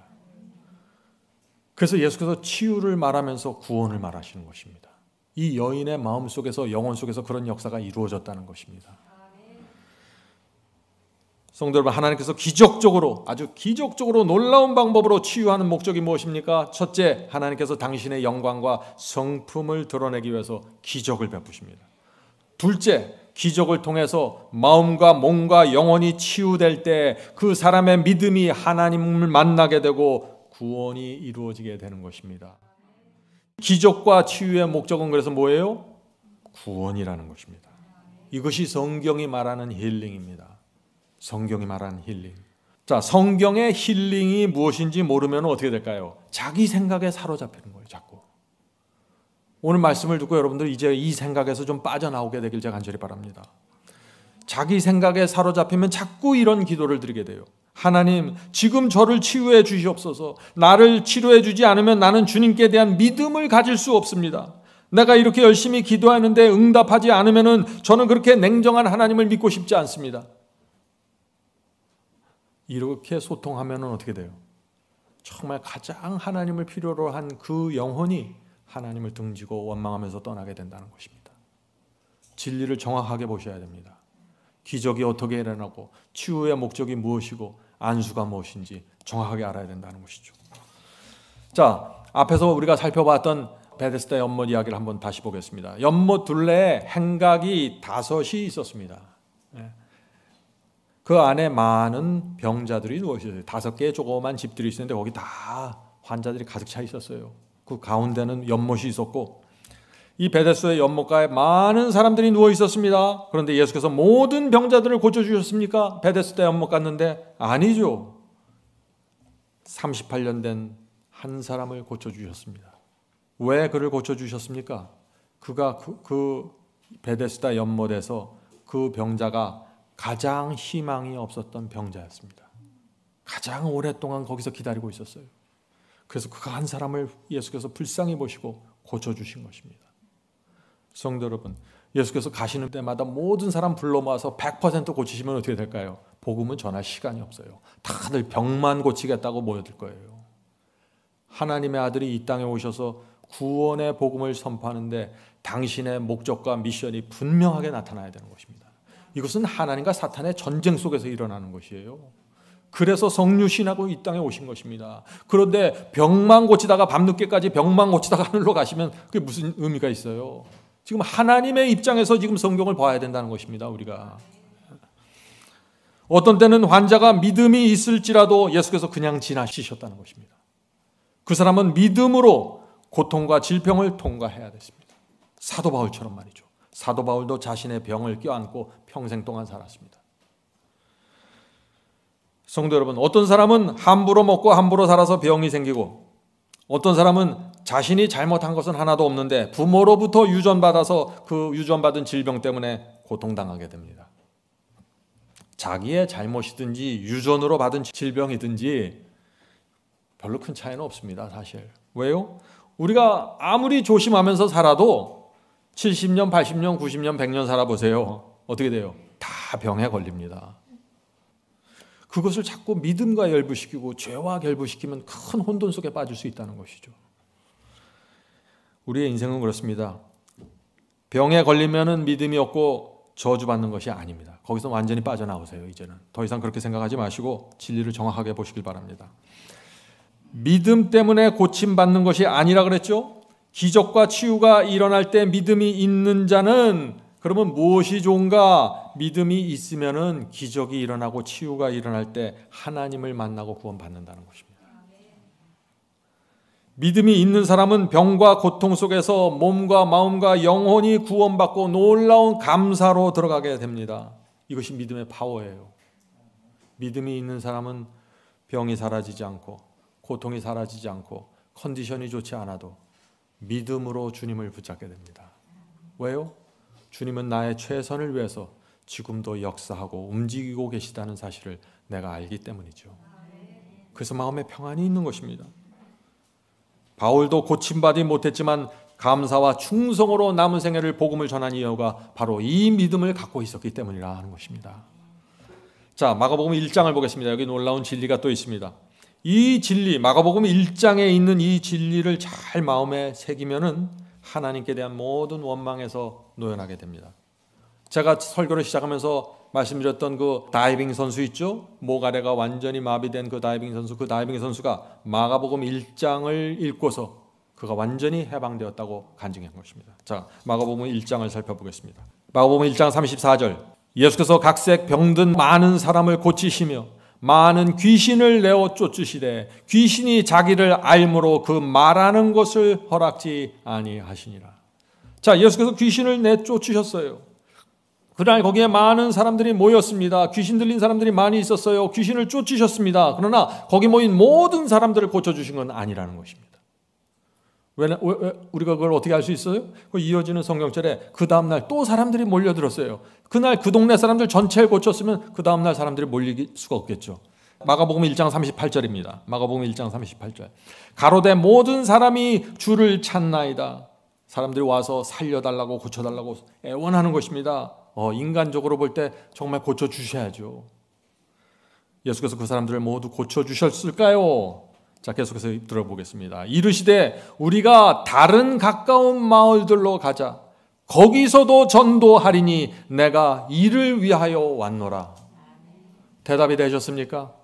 Speaker 1: 그래서 예수께서 치유를 말하면서 구원을 말하시는 것입니다. 이 여인의 마음속에서, 영혼 속에서 그런 역사가 이루어졌다는 것입니다. 성도 여러분, 하나님께서 기적적으로, 아주 기적적으로 놀라운 방법으로 치유하는 목적이 무엇입니까? 첫째, 하나님께서 당신의 영광과 성품을 드러내기 위해서 기적을 베푸십니다. 둘째, 기적을 통해서 마음과 몸과 영혼이 치유될 때 그 사람의 믿음이 하나님을 만나게 되고 구원이 이루어지게 되는 것입니다. 기적과 치유의 목적은 그래서 뭐예요? 구원이라는 것입니다. 이것이 성경이 말하는 힐링입니다. 성경이 말하는 힐링. 자, 성경의 힐링이 무엇인지 모르면 어떻게 될까요? 자기 생각에 사로잡히는 거예요, 자꾸. 오늘 말씀을 듣고 여러분들 이제 이 생각에서 좀 빠져나오게 되길 제가 간절히 바랍니다. 자기 생각에 사로잡히면 자꾸 이런 기도를 드리게 돼요. 하나님, 지금 저를 치유해 주시옵소서. 나를 치료해 주지 않으면 나는 주님께 대한 믿음을 가질 수 없습니다. 내가 이렇게 열심히 기도하는데 응답하지 않으면 저는 그렇게 냉정한 하나님을 믿고 싶지 않습니다. 이렇게 소통하면 어떻게 돼요? 정말 가장 하나님을 필요로 한 그 영혼이 하나님을 등지고 원망하면서 떠나게 된다는 것입니다. 진리를 정확하게 보셔야 됩니다. 기적이 어떻게 일어나고 치유의 목적이 무엇이고 안수가 무엇인지 정확하게 알아야 된다는 것이죠. 자, 앞에서 우리가 살펴봤던 베데스다 연못 이야기를 한번 다시 보겠습니다. 연못 둘레에 행각이 5이 있었습니다. 그 안에 많은 병자들이 누워 있었어요. 5개의 조그만 집들이 있었는데 거기 다 환자들이 가득 차 있었어요. 그 가운데는 연못이 있었고 이 베데스다의 연못가에 많은 사람들이 누워 있었습니다. 그런데 예수께서 모든 병자들을 고쳐주셨습니까? 베데스다 연못 갔는데 아니죠. 38년 된 한 사람을 고쳐주셨습니다. 왜 그를 고쳐주셨습니까? 그가 그 베데스다 연못에서 그 병자가 가장 희망이 없었던 병자였습니다. 가장 오랫동안 거기서 기다리고 있었어요. 그래서 그 한 사람을 예수께서 불쌍히 보시고 고쳐주신 것입니다. 성도 여러분, 예수께서 가시는 때마다 모든 사람 불러 모아서 100% 고치시면 어떻게 될까요? 복음은 전할 시간이 없어요. 다들 병만 고치겠다고 모여들 거예요. 하나님의 아들이 이 땅에 오셔서 구원의 복음을 선포하는데 당신의 목적과 미션이 분명하게 나타나야 되는 것입니다. 이것은 하나님과 사탄의 전쟁 속에서 일어나는 것이에요. 그래서 성류신하고 이 땅에 오신 것입니다. 그런데 병만 고치다가 밤늦게까지 병만 고치다가 하늘로 가시면 그게 무슨 의미가 있어요? 지금 하나님의 입장에서 지금 성경을 봐야 된다는 것입니다. 우리가 어떤 때는 환자가 믿음이 있을지라도 예수께서 그냥 지나치셨다는 것입니다. 그 사람은 믿음으로 고통과 질병을 통과해야 됐습니다. 사도 바울처럼 말이죠. 사도 바울도 자신의 병을 껴안고 평생 동안 살았습니다. 성도 여러분, 어떤 사람은 함부로 먹고 함부로 살아서 병이 생기고 어떤 사람은 자신이 잘못한 것은 하나도 없는데 부모로부터 유전받아서 그 유전받은 질병 때문에 고통당하게 됩니다. 자기의 잘못이든지 유전으로 받은 질병이든지 별로 큰 차이는 없습니다, 사실. 왜요? 우리가 아무리 조심하면서 살아도 70년, 80년, 90년, 100년 살아보세요. 어떻게 돼요? 다 병에 걸립니다. 그것을 자꾸 믿음과 결부시키고 죄와 결부시키면 큰 혼돈 속에 빠질 수 있다는 것이죠. 우리의 인생은 그렇습니다. 병에 걸리면 믿음이 없고 저주받는 것이 아닙니다. 거기서 완전히 빠져나오세요. 이제는 더 이상 그렇게 생각하지 마시고 진리를 정확하게 보시길 바랍니다. 믿음 때문에 고침받는 것이 아니라 그랬죠? 기적과 치유가 일어날 때 믿음이 있는 자는 그러면 무엇이 좋은가? 믿음이 있으면은 기적이 일어나고 치유가 일어날 때 하나님을 만나고 구원받는다는 것입니다. 믿음이 있는 사람은 병과 고통 속에서 몸과 마음과 영혼이 구원받고 놀라운 감사로 들어가게 됩니다. 이것이 믿음의 파워예요. 믿음이 있는 사람은 병이 사라지지 않고 고통이 사라지지 않고 컨디션이 좋지 않아도 믿음으로 주님을 붙잡게 됩니다. 왜요? 주님은 나의 최선을 위해서 지금도 역사하고 움직이고 계시다는 사실을 내가 알기 때문이죠. 그래서 마음에 평안이 있는 것입니다. 바울도 고침받지 못했지만 감사와 충성으로 남은 생애를 복음을 전한 이유가 바로 이 믿음을 갖고 있었기 때문이라 하는 것입니다. 자, 마가복음 1장을 보겠습니다. 여기 놀라운 진리가 또 있습니다. 이 진리, 마가복음 1장에 있는 이 진리를 잘 마음에 새기면은 하나님께 대한 모든 원망에서 노연하게 됩니다. 제가 설교를 시작하면서 말씀드렸던 그 다이빙 선수 있죠? 모가래가 완전히 마비된 그 다이빙 선수, 그 다이빙 선수가 마가복음 1장을 읽고서 그가 완전히 해방되었다고 간증한 것입니다. 자, 마가복음 1장을 살펴보겠습니다. 마가복음 1장 34절, 예수께서 각색 병든 많은 사람을 고치시며 많은 귀신을 내어 쫓으시되 귀신이 자기를 알므로 그 말하는 것을 허락지 아니하시니라. 자, 예수께서 귀신을 내쫓으셨어요. 그날 거기에 많은 사람들이 모였습니다. 귀신 들린 사람들이 많이 있었어요. 귀신을 쫓으셨습니다. 그러나 거기 모인 모든 사람들을 고쳐주신 건 아니라는 것입니다. 왜 우리가 그걸 어떻게 알 수 있어요? 그 이어지는 성경절에 그 다음날 또 사람들이 몰려들었어요. 그날 그 동네 사람들 전체를 고쳤으면 그 다음날 사람들이 몰릴 수가 없겠죠. 마가복음 1장 38절입니다. 마가복음 1장 38절. 가로되 모든 사람이 주를 찾나이다. 사람들이 와서 살려달라고 고쳐달라고 애원하는 것입니다. 인간적으로 볼 때 정말 고쳐주셔야죠. 예수께서 그 사람들을 모두 고쳐주셨을까요? 자, 계속해서 들어보겠습니다. 이르시되 우리가 다른 가까운 마을들로 가자. 거기서도 전도하리니 내가 이를 위하여 왔노라. 대답이 되셨습니까?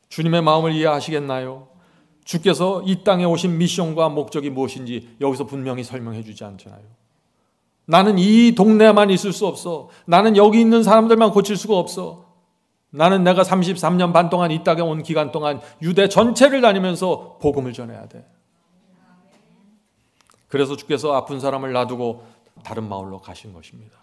Speaker 1: 주님의 마음을 이해하시겠나요? 주께서 이 땅에 오신 미션과 목적이 무엇인지 여기서 분명히 설명해 주지 않잖아요. 나는 이 동네만 있을 수 없어. 나는 여기 있는 사람들만 고칠 수가 없어. 나는 내가 33년 반 동안 이 땅에 온 기간 동안 유대 전체를 다니면서 복음을 전해야 돼. 그래서 주께서 아픈 사람을 놔두고 다른 마을로 가신 것입니다.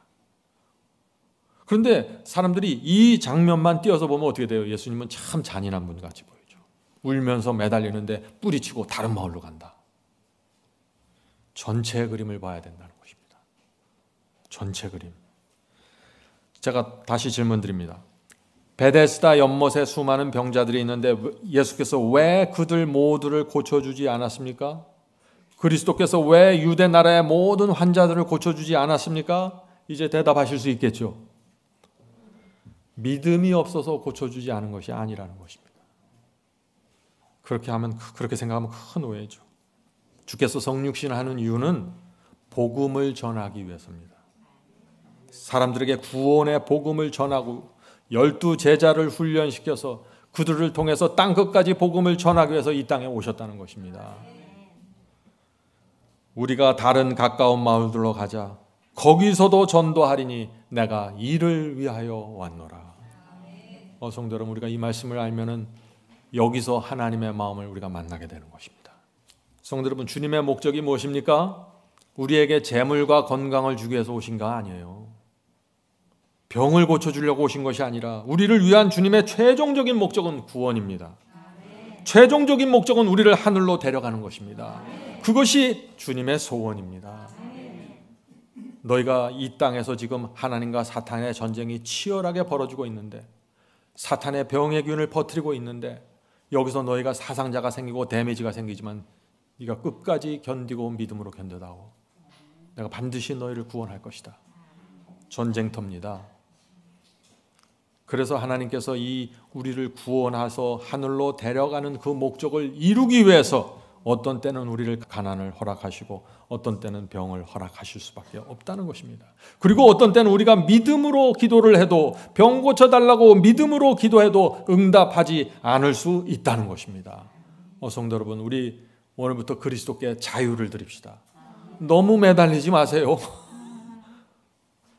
Speaker 1: 그런데 사람들이 이 장면만 띄어서 보면 어떻게 돼요? 예수님은 참 잔인한 분 같이 보이죠. 울면서 매달리는데 뿌리치고 다른 마을로 간다. 전체 그림을 봐야 된다는 것입니다. 전체 그림. 제가 다시 질문 드립니다. 베데스다 연못에 수많은 병자들이 있는데 예수께서 왜 그들 모두를 고쳐주지 않았습니까? 그리스도께서 왜 유대 나라의 모든 환자들을 고쳐주지 않았습니까? 이제 대답하실 수 있겠죠. 믿음이 없어서 고쳐주지 않은 것이 아니라는 것입니다. 그렇게 생각하면 큰 오해죠. 주께서 성육신을 하는 이유는 복음을 전하기 위해서입니다. 사람들에게 구원의 복음을 전하고 12 제자를 훈련시켜서 그들을 통해서 땅끝까지 복음을 전하기 위해서 이 땅에 오셨다는 것입니다. 우리가 다른 가까운 마을들로 가자. 거기서도 전도하리니 내가 이를 위하여 왔노라. 성도 여러분, 우리가 이 말씀을 알면은 여기서 하나님의 마음을 우리가 만나게 되는 것입니다. 성도 여러분, 주님의 목적이 무엇입니까? 우리에게 재물과 건강을 주기 위해서 오신 거 아니에요. 병을 고쳐주려고 오신 것이 아니라 우리를 위한 주님의 최종적인 목적은 구원입니다. 최종적인 목적은 우리를 하늘로 데려가는 것입니다. 그것이 주님의 소원입니다. 너희가 이 땅에서 지금 하나님과 사탄의 전쟁이 치열하게 벌어지고 있는데, 사탄의 병의 균을 퍼뜨리고 있는데, 여기서 너희가 사상자가 생기고 데미지가 생기지만 네가 끝까지 견디고 믿음으로 견뎌다오. 내가 반드시 너희를 구원할 것이다. 전쟁터입니다. 그래서 하나님께서 이 우리를 구원해서 하늘로 데려가는 그 목적을 이루기 위해서 어떤 때는 우리를 가난을 허락하시고 어떤 때는 병을 허락하실 수밖에 없다는 것입니다. 그리고 어떤 때는 우리가 믿음으로 기도를 해도, 병 고쳐달라고 믿음으로 기도해도 응답하지 않을 수 있다는 것입니다. 성도 여러분, 우리 오늘부터 그리스도께 자유를 드립시다. 너무 매달리지 마세요.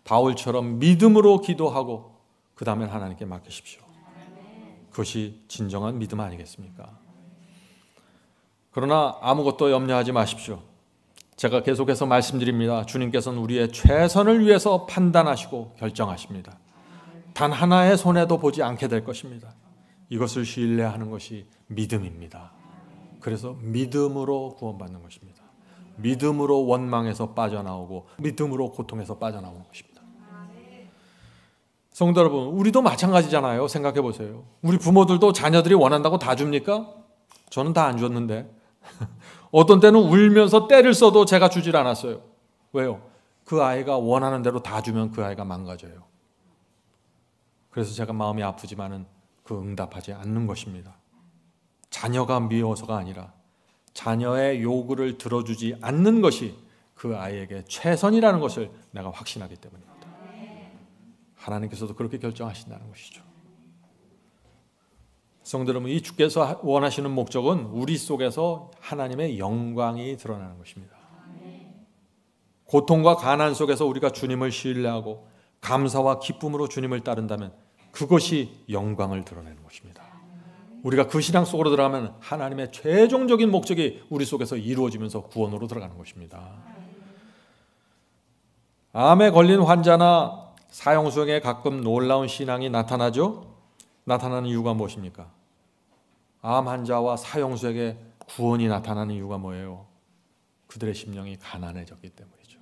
Speaker 1: 바울처럼 믿음으로 기도하고 그 다음에 하나님께 맡기십시오. 그것이 진정한 믿음 아니겠습니까? 그러나 아무것도 염려하지 마십시오. 제가 계속해서 말씀드립니다. 주님께서는 우리의 최선을 위해서 판단하시고 결정하십니다. 단 하나의 손해도 보지 않게 될 것입니다. 이것을 신뢰하는 것이 믿음입니다. 그래서 믿음으로 구원받는 것입니다. 믿음으로 원망에서 빠져나오고 믿음으로 고통에서 빠져나오는 것입니다. 성도 여러분, 우리도 마찬가지잖아요. 생각해 보세요. 우리 부모들도 자녀들이 원한다고 다 줍니까? 저는 다 안 줬는데 어떤 때는 울면서 때를 써도 제가 주질 않았어요. 왜요? 그 아이가 원하는 대로 다 주면 그 아이가 망가져요. 그래서 제가 마음이 아프지만은 그 응답하지 않는 것입니다. 자녀가 미워서가 아니라 자녀의 요구를 들어주지 않는 것이 그 아이에게 최선이라는 것을 내가 확신하기 때문입니다. 하나님께서도 그렇게 결정하신다는 것이죠. 성도 여러분, 이 주께서 원하시는 목적은 우리 속에서 하나님의 영광이 드러나는 것입니다. 고통과 가난 속에서 우리가 주님을 신뢰하고 감사와 기쁨으로 주님을 따른다면 그것이 영광을 드러내는 것입니다. 우리가 그 신앙 속으로 들어가면 하나님의 최종적인 목적이 우리 속에서 이루어지면서 구원으로 들어가는 것입니다. 암에 걸린 환자나 사형수에게 가끔 놀라운 신앙이 나타나죠? 나타나는 이유가 무엇입니까? 암 환자와 사형수에게 구원이 나타나는 이유가 뭐예요? 그들의 심령이 가난해졌기 때문이죠.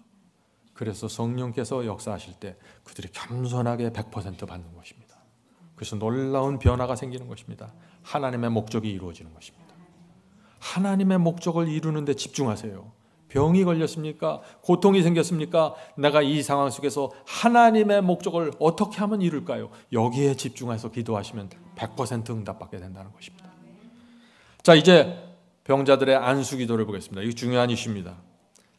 Speaker 1: 그래서 성령께서 역사하실 때 그들이 겸손하게 100% 받는 것입니다. 그래서 놀라운 변화가 생기는 것입니다. 하나님의 목적이 이루어지는 것입니다. 하나님의 목적을 이루는 데 집중하세요. 병이 걸렸습니까? 고통이 생겼습니까? 내가 이 상황 속에서 하나님의 목적을 어떻게 하면 이룰까요? 여기에 집중해서 기도하시면 100% 응답받게 된다는 것입니다. 자, 이제 병자들의 안수 기도를 보겠습니다. 이게 중요한 이슈입니다.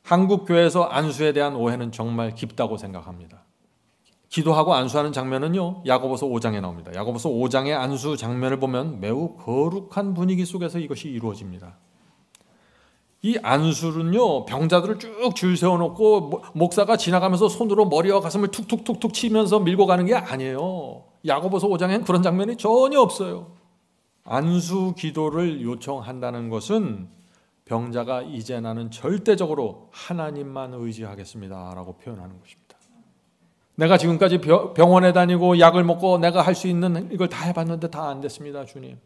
Speaker 1: 한국 교회에서 안수에 대한 오해는 정말 깊다고 생각합니다. 기도하고 안수하는 장면은요, 야고보서 5장에 나옵니다. 야고보서 5장의 안수 장면을 보면 매우 거룩한 분위기 속에서 이것이 이루어집니다. 이 안수는요, 병자들을 쭉 줄 세워놓고 목사가 지나가면서 손으로 머리와 가슴을 툭툭툭툭 치면서 밀고 가는 게 아니에요. 야고보서 5장에는 그런 장면이 전혀 없어요. 안수 기도를 요청한다는 것은 병자가 이제 나는 절대적으로 하나님만 의지하겠습니다 라고 표현하는 것입니다. 내가 지금까지 병원에 다니고 약을 먹고 내가 할 수 있는 이걸 다 해봤는데 다 안 됐습니다. 주님,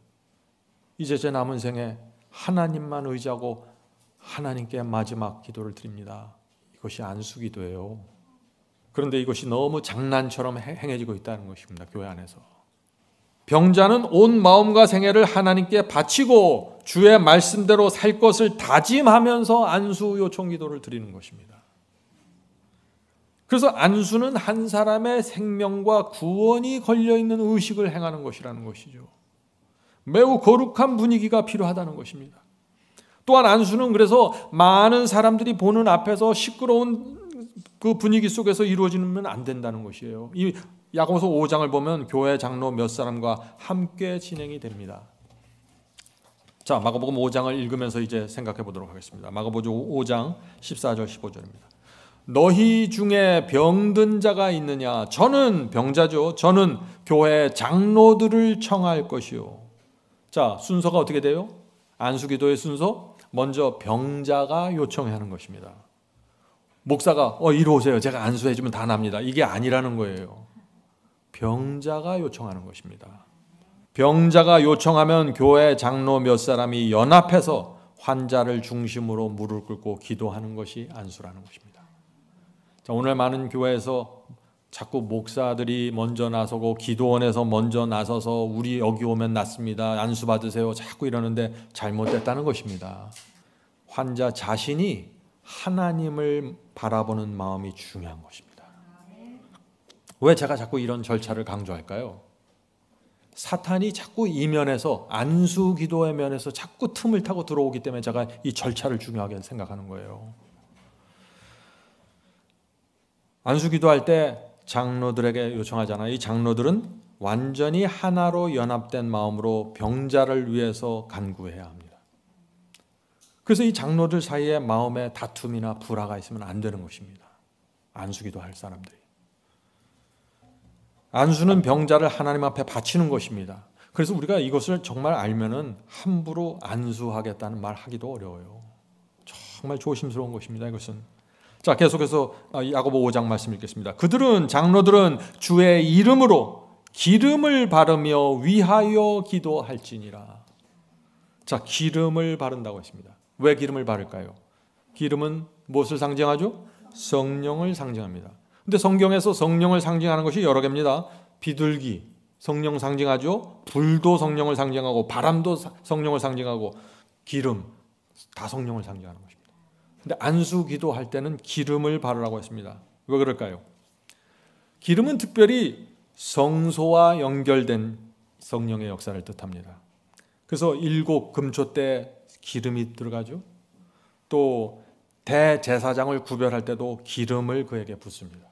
Speaker 1: 이제 제 남은 생에 하나님만 의지하고 하나님께 마지막 기도를 드립니다. 이것이 안수기도예요. 그런데 이것이 너무 장난처럼 행해지고 있다는 것입니다. 교회 안에서. 병자는 온 마음과 생애를 하나님께 바치고 주의 말씀대로 살 것을 다짐하면서 안수 요청 기도를 드리는 것입니다. 그래서 안수는 한 사람의 생명과 구원이 걸려있는 의식을 행하는 것이라는 것이죠. 매우 거룩한 분위기가 필요하다는 것입니다. 또한 안수는 그래서 많은 사람들이 보는 앞에서 시끄러운 그 분위기 속에서 이루어지면 안 된다는 것이에요. 이 야고보서 5장을 보면 교회 장로 몇 사람과 함께 진행이 됩니다. 자, 마가복음 5장을 읽으면서 이제 생각해 보도록 하겠습니다. 마가복음 5장 14절 15절입니다. 너희 중에 병든 자가 있느냐? 저는 병자죠. 저는 교회 장로들을 청할 것이요. 자, 순서가 어떻게 돼요? 안수기도의 순서, 먼저 병자가 요청하는 것입니다. 목사가 이리 오세요. 제가 안수해주면 다 납니다. 이게 아니라는 거예요. 병자가 요청하는 것입니다. 병자가 요청하면 교회 장로 몇 사람이 연합해서 환자를 중심으로 무릎 꿇고 기도하는 것이 안수라는 것입니다. 자, 오늘 많은 교회에서 자꾸 목사들이 먼저 나서고 기도원에서 먼저 나서서 우리 여기 오면 낫습니다. 안수 받으세요. 자꾸 이러는데 잘못됐다는 것입니다. 환자 자신이 하나님을 바라보는 마음이 중요한 것입니다. 왜 제가 자꾸 이런 절차를 강조할까요? 사탄이 자꾸 이 면에서 안수 기도의 면에서 자꾸 틈을 타고 들어오기 때문에 제가 이 절차를 중요하게 생각하는 거예요. 안수 기도할 때 장로들에게 요청하잖아요. 이 장로들은 완전히 하나로 연합된 마음으로 병자를 위해서 간구해야 합니다. 그래서 이 장로들 사이에 마음에 다툼이나 불화가 있으면 안 되는 것입니다. 안수 기도할 사람들이. 안수는 병자를 하나님 앞에 바치는 것입니다. 그래서 우리가 이것을 정말 알면은 함부로 안수하겠다는 말 하기도 어려워요. 정말 조심스러운 것입니다, 이것은. 자, 계속해서 야고보 5장 말씀 읽겠습니다. 장로들은 주의 이름으로 기름을 바르며 위하여 기도할지니라. 자, 기름을 바른다고 했습니다. 왜 기름을 바를까요? 기름은 무엇을 상징하죠? 성령을 상징합니다. 근데 성경에서 성령을 상징하는 것이 여러 개입니다. 비둘기, 성령 상징하죠. 불도 성령을 상징하고 바람도 성령을 상징하고 기름, 다 성령을 상징하는 것입니다. 근데 안수 기도할 때는 기름을 바르라고 했습니다. 왜 그럴까요? 기름은 특별히 성소와 연결된 성령의 역사를 뜻합니다. 그래서 7 금초 때 기름이 들어가죠. 또 대제사장을 구별할 때도 기름을 그에게 붓습니다.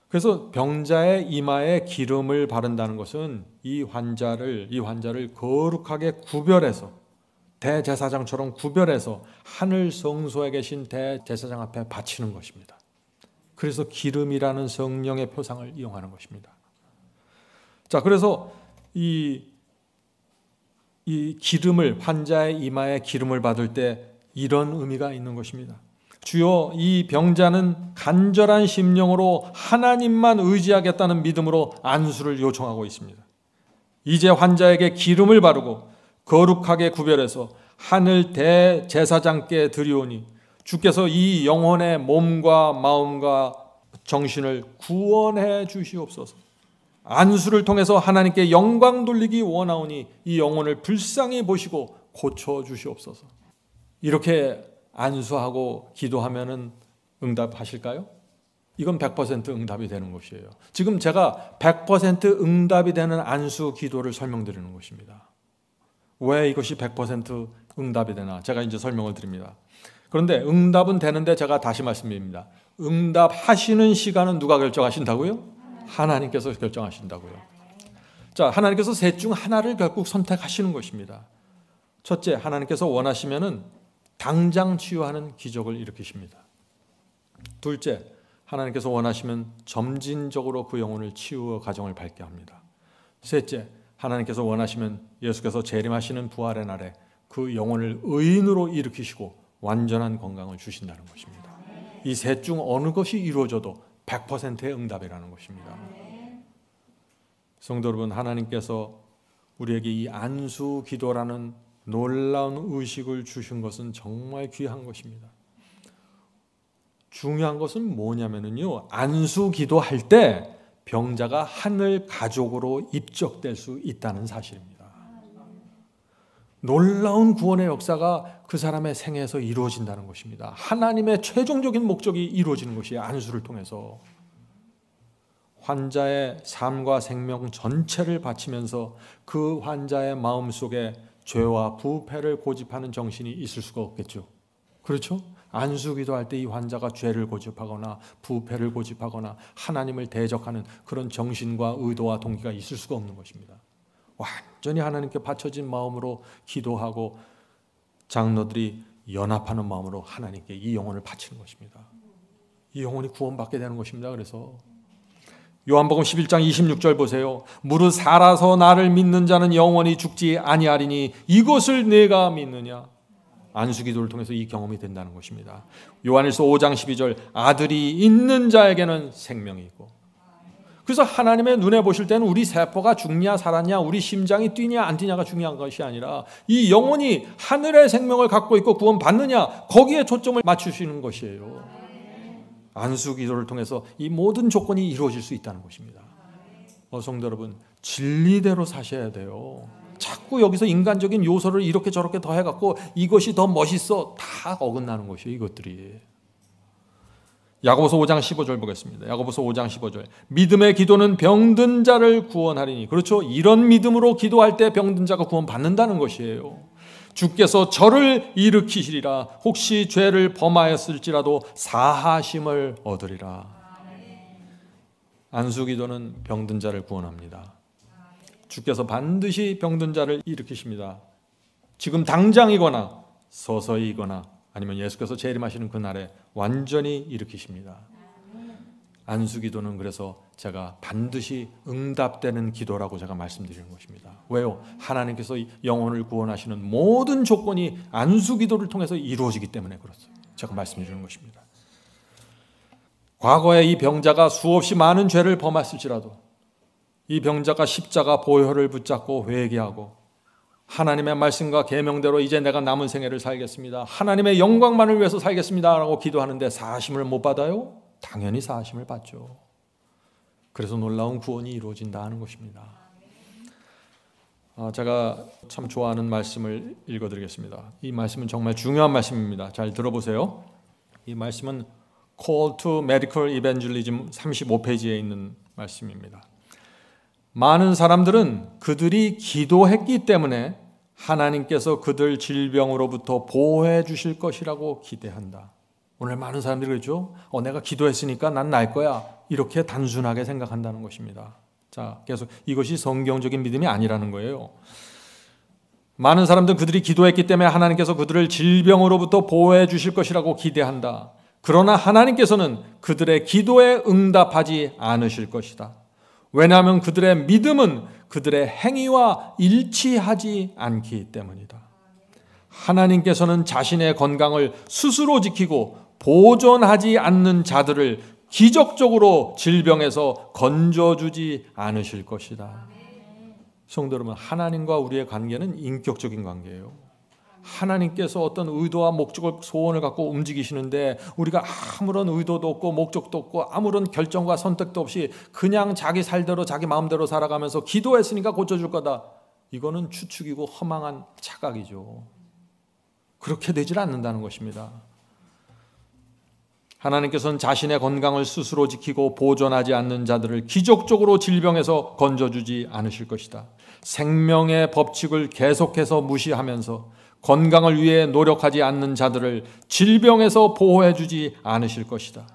Speaker 1: 그래서 병자의 이마에 기름을 바른다는 것은 이 환자를 거룩하게 구별해서 대제사장처럼 구별해서 하늘 성소에 계신 대제사장 앞에 바치는 것입니다. 그래서 기름이라는 성령의 표상을 이용하는 것입니다. 자, 그래서 이 기름을, 환자의 이마에 기름을 받을 때 이런 의미가 있는 것입니다. 주여, 이 병자는 간절한 심령으로 하나님만 의지하겠다는 믿음으로 안수를 요청하고 있습니다. 이제 환자에게 기름을 바르고 거룩하게 구별해서 하늘 대제사장께 드리오니 주께서 이 영혼의 몸과 마음과 정신을 구원해 주시옵소서. 안수를 통해서 하나님께 영광 돌리기 원하오니 이 영혼을 불쌍히 보시고 고쳐 주시옵소서. 이렇게 안수하고 기도하면은 응답하실까요? 이건 100% 응답이 되는 것이에요. 지금 제가 100% 응답이 되는 안수 기도를 설명드리는 것입니다. 왜 이것이 100% 응답이 되나? 제가 이제 설명을 드립니다. 그런데 응답은 되는데 제가 다시 말씀드립니다. 응답하시는 시간은 누가 결정하신다고요? 하나님께서 결정하신다고요. 자, 하나님께서 셋 중 하나를 결국 선택하시는 것입니다. 첫째, 하나님께서 원하시면은 당장 치유하는 기적을 일으키십니다. 둘째, 하나님께서 원하시면 점진적으로 그 영혼을 치유어 가정을 밝게 합니다. 셋째, 하나님께서 원하시면 예수께서 재림하시는 부활의 날에 그 영혼을 의인으로 일으키시고 완전한 건강을 주신다는 것입니다. 이 셋 중 어느 것이 이루어져도 100%의 응답이라는 것입니다. 성도 여러분, 하나님께서 우리에게 이 안수 기도라는 놀라운 의식을 주신 것은 정말 귀한 것입니다. 중요한 것은 뭐냐면요, 안수 기도할 때 병자가 하늘 가족으로 입적될 수 있다는 사실입니다. 놀라운 구원의 역사가 그 사람의 생애에서 이루어진다는 것입니다. 하나님의 최종적인 목적이 이루어지는 것이 안수를 통해서 환자의 삶과 생명 전체를 바치면서 그 환자의 마음속에 죄와 부패를 고집하는 정신이 있을 수가 없겠죠. 그렇죠? 안수 기도할 때 이 환자가 죄를 고집하거나 부패를 고집하거나 하나님을 대적하는 그런 정신과 의도와 동기가 있을 수가 없는 것입니다. 완전히 하나님께 바쳐진 마음으로 기도하고 장로들이 연합하는 마음으로 하나님께 이 영혼을 바치는 것입니다. 이 영혼이 구원받게 되는 것입니다. 그래서 요한복음 11장 26절 보세요. 무릇 살아서 나를 믿는 자는 영원히 죽지 아니하리니 이것을 내가 믿느냐. 안수기도를 통해서 이 경험이 된다는 것입니다. 요한일서 5장 12절 아들이 있는 자에게는 생명이 있고. 그래서 하나님의 눈에 보실 때는 우리 세포가 죽냐 살았냐, 우리 심장이 뛰냐 안 뛰냐가 중요한 것이 아니라 이 영혼이 하늘의 생명을 갖고 있고 구원받느냐, 거기에 초점을 맞추시는 것이에요. 안수기도를 통해서 이 모든 조건이 이루어질 수 있다는 것입니다. 성도 여러분, 진리대로 사셔야 돼요. 자꾸 여기서 인간적인 요소를 이렇게 저렇게 더해갖고 이것이 더 멋있어, 다 어긋나는 것이에요. 이것들이. 야고보서 5장 15절 보겠습니다. 야고보서 5장 15절 믿음의 기도는 병든 자를 구원하리니. 그렇죠? 이런 믿음으로 기도할 때 병든 자가 구원받는다는 것이에요. 주께서 저를 일으키시리라. 혹시 죄를 범하였을지라도 사하심을 얻으리라. 안수기도는 병든 자를 구원합니다. 주께서 반드시 병든 자를 일으키십니다. 지금 당장이거나 서서히이거나 아니면 예수께서 재림하시는 그날에 완전히 일으키십니다. 안수기도는 그래서 제가 반드시 응답되는 기도라고 제가 말씀드리는 것입니다. 왜요? 하나님께서 영혼을 구원하시는 모든 조건이 안수기도를 통해서 이루어지기 때문에 그렇습니다. 제가 말씀드리는 것입니다. 과거에 이 병자가 수없이 많은 죄를 범했을지라도 이 병자가 십자가 보혈을 붙잡고 회개하고 하나님의 말씀과 계명대로 이제 내가 남은 생애를 살겠습니다. 하나님의 영광만을 위해서 살겠습니다 라고 기도하는데 사하심을 못 받아요? 당연히 사하심을 받죠. 그래서 놀라운 구원이 이루어진다 하는 것입니다. 제가 참 좋아하는 말씀을 읽어드리겠습니다. 이 말씀은 정말 중요한 말씀입니다. 잘 들어보세요. 이 말씀은 Call to Medical Evangelism 35페이지에 있는 말씀입니다. 많은 사람들은 그들이 기도했기 때문에 하나님께서 그들 질병으로부터 보호해 주실 것이라고 기대한다. 오늘 많은 사람들이 그렇죠? 내가 기도했으니까 난 날 거야. 이렇게 단순하게 생각한다는 것입니다. 자, 계속 이것이 성경적인 믿음이 아니라는 거예요. 많은 사람들은 그들이 기도했기 때문에 하나님께서 그들을 질병으로부터 보호해 주실 것이라고 기대한다. 그러나 하나님께서는 그들의 기도에 응답하지 않으실 것이다. 왜냐하면 그들의 믿음은 그들의 행위와 일치하지 않기 때문이다. 하나님께서는 자신의 건강을 스스로 지키고 보존하지 않는 자들을 기적적으로 질병에서 건져주지 않으실 것이다. 성도 여러분, 하나님과 우리의 관계는 인격적인 관계예요. 하나님께서 어떤 의도와 목적을 소원을 갖고 움직이시는데 우리가 아무런 의도도 없고 목적도 없고 아무런 결정과 선택도 없이 그냥 자기 살대로 자기 마음대로 살아가면서 기도했으니까 고쳐줄 거다. 이거는 추측이고 허망한 착각이죠. 그렇게 되질 않는다는 것입니다. 하나님께서는 자신의 건강을 스스로 지키고 보존하지 않는 자들을 기적적으로 질병에서 건져주지 않으실 것이다. 생명의 법칙을 계속해서 무시하면서 건강을 위해 노력하지 않는 자들을 질병에서 보호해주지 않으실 것이다.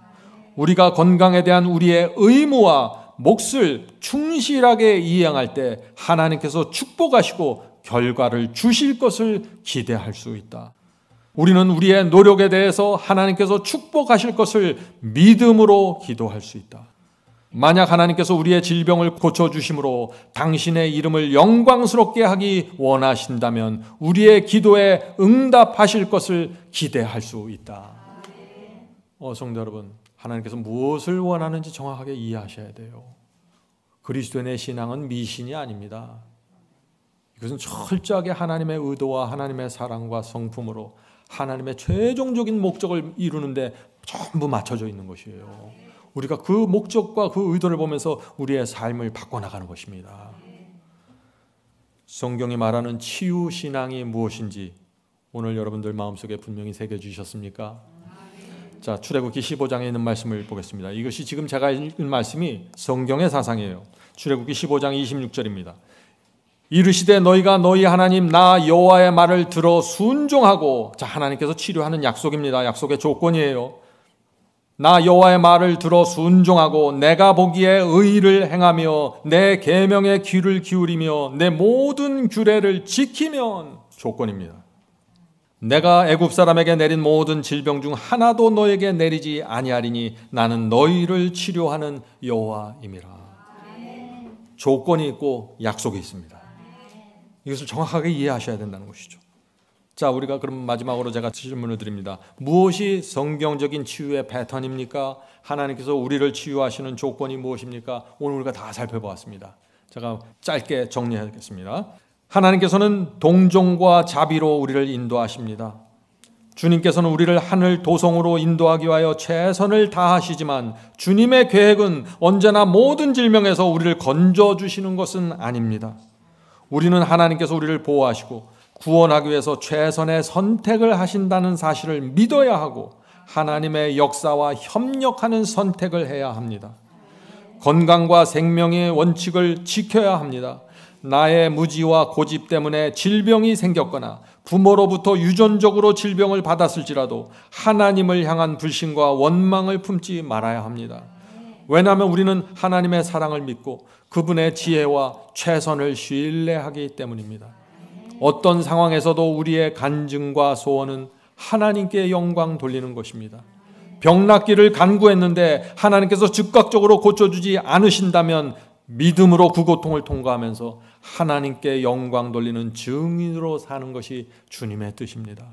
Speaker 1: 우리가 건강에 대한 우리의 의무와 몫을 충실하게 이행할 때 하나님께서 축복하시고 결과를 주실 것을 기대할 수 있다. 우리는 우리의 노력에 대해서 하나님께서 축복하실 것을 믿음으로 기도할 수 있다. 만약 하나님께서 우리의 질병을 고쳐주심으로 당신의 이름을 영광스럽게 하기 원하신다면 우리의 기도에 응답하실 것을 기대할 수 있다. 성도 여러분, 하나님께서 무엇을 원하는지 정확하게 이해하셔야 돼요. 그리스도인의 신앙은 미신이 아닙니다. 이것은 철저하게 하나님의 의도와 하나님의 사랑과 성품으로 하나님의 최종적인 목적을 이루는데 전부 맞춰져 있는 것이에요. 우리가 그 목적과 그 의도를 보면서 우리의 삶을 바꿔나가는 것입니다. 성경이 말하는 치유신앙이 무엇인지 오늘 여러분들 마음속에 분명히 새겨주셨습니까? 자, 출애굽기 15장에 있는 말씀을 보겠습니다. 이것이 지금 제가 읽은 말씀이 성경의 사상이에요. 출애굽기 15장 26절입니다. 이르시되 너희가 너희 하나님 나 여호와의 말을 들어 순종하고, 자, 하나님께서 치료하는 약속입니다. 약속의 조건이에요. 나 여호와의 말을 들어 순종하고 내가 보기에 의를 행하며 내 계명에 귀를 기울이며 내 모든 규례를 지키면, 조건입니다. 내가 애굽 사람에게 내린 모든 질병 중 하나도 너에게 내리지 아니하리니 나는 너희를 치료하는 여호와임이라. 조건이 있고 약속이 있습니다. 이것을 정확하게 이해하셔야 된다는 것이죠. 자, 우리가 그럼 마지막으로 제가 질문을 드립니다. 무엇이 성경적인 치유의 패턴입니까? 하나님께서 우리를 치유하시는 조건이 무엇입니까? 오늘 우리가 다 살펴보았습니다. 제가 짧게 정리하겠습니다. 하나님께서는 동정과 자비로 우리를 인도하십니다. 주님께서는 우리를 하늘 도성으로 인도하기 위하여 최선을 다하시지만 주님의 계획은 언제나 모든 질병에서 우리를 건져주시는 것은 아닙니다. 우리는 하나님께서 우리를 보호하시고 구원하기 위해서 최선의 선택을 하신다는 사실을 믿어야 하고 하나님의 역사와 협력하는 선택을 해야 합니다. 건강과 생명의 원칙을 지켜야 합니다. 나의 무지와 고집 때문에 질병이 생겼거나 부모로부터 유전적으로 질병을 받았을지라도 하나님을 향한 불신과 원망을 품지 말아야 합니다. 왜냐하면 우리는 하나님의 사랑을 믿고 그분의 지혜와 최선을 신뢰하기 때문입니다. 어떤 상황에서도 우리의 간증과 소원은 하나님께 영광 돌리는 것입니다. 병 낫기를 간구했는데 하나님께서 즉각적으로 고쳐주지 않으신다면 믿음으로 그 고통을 통과하면서 하나님께 영광 돌리는 증인으로 사는 것이 주님의 뜻입니다.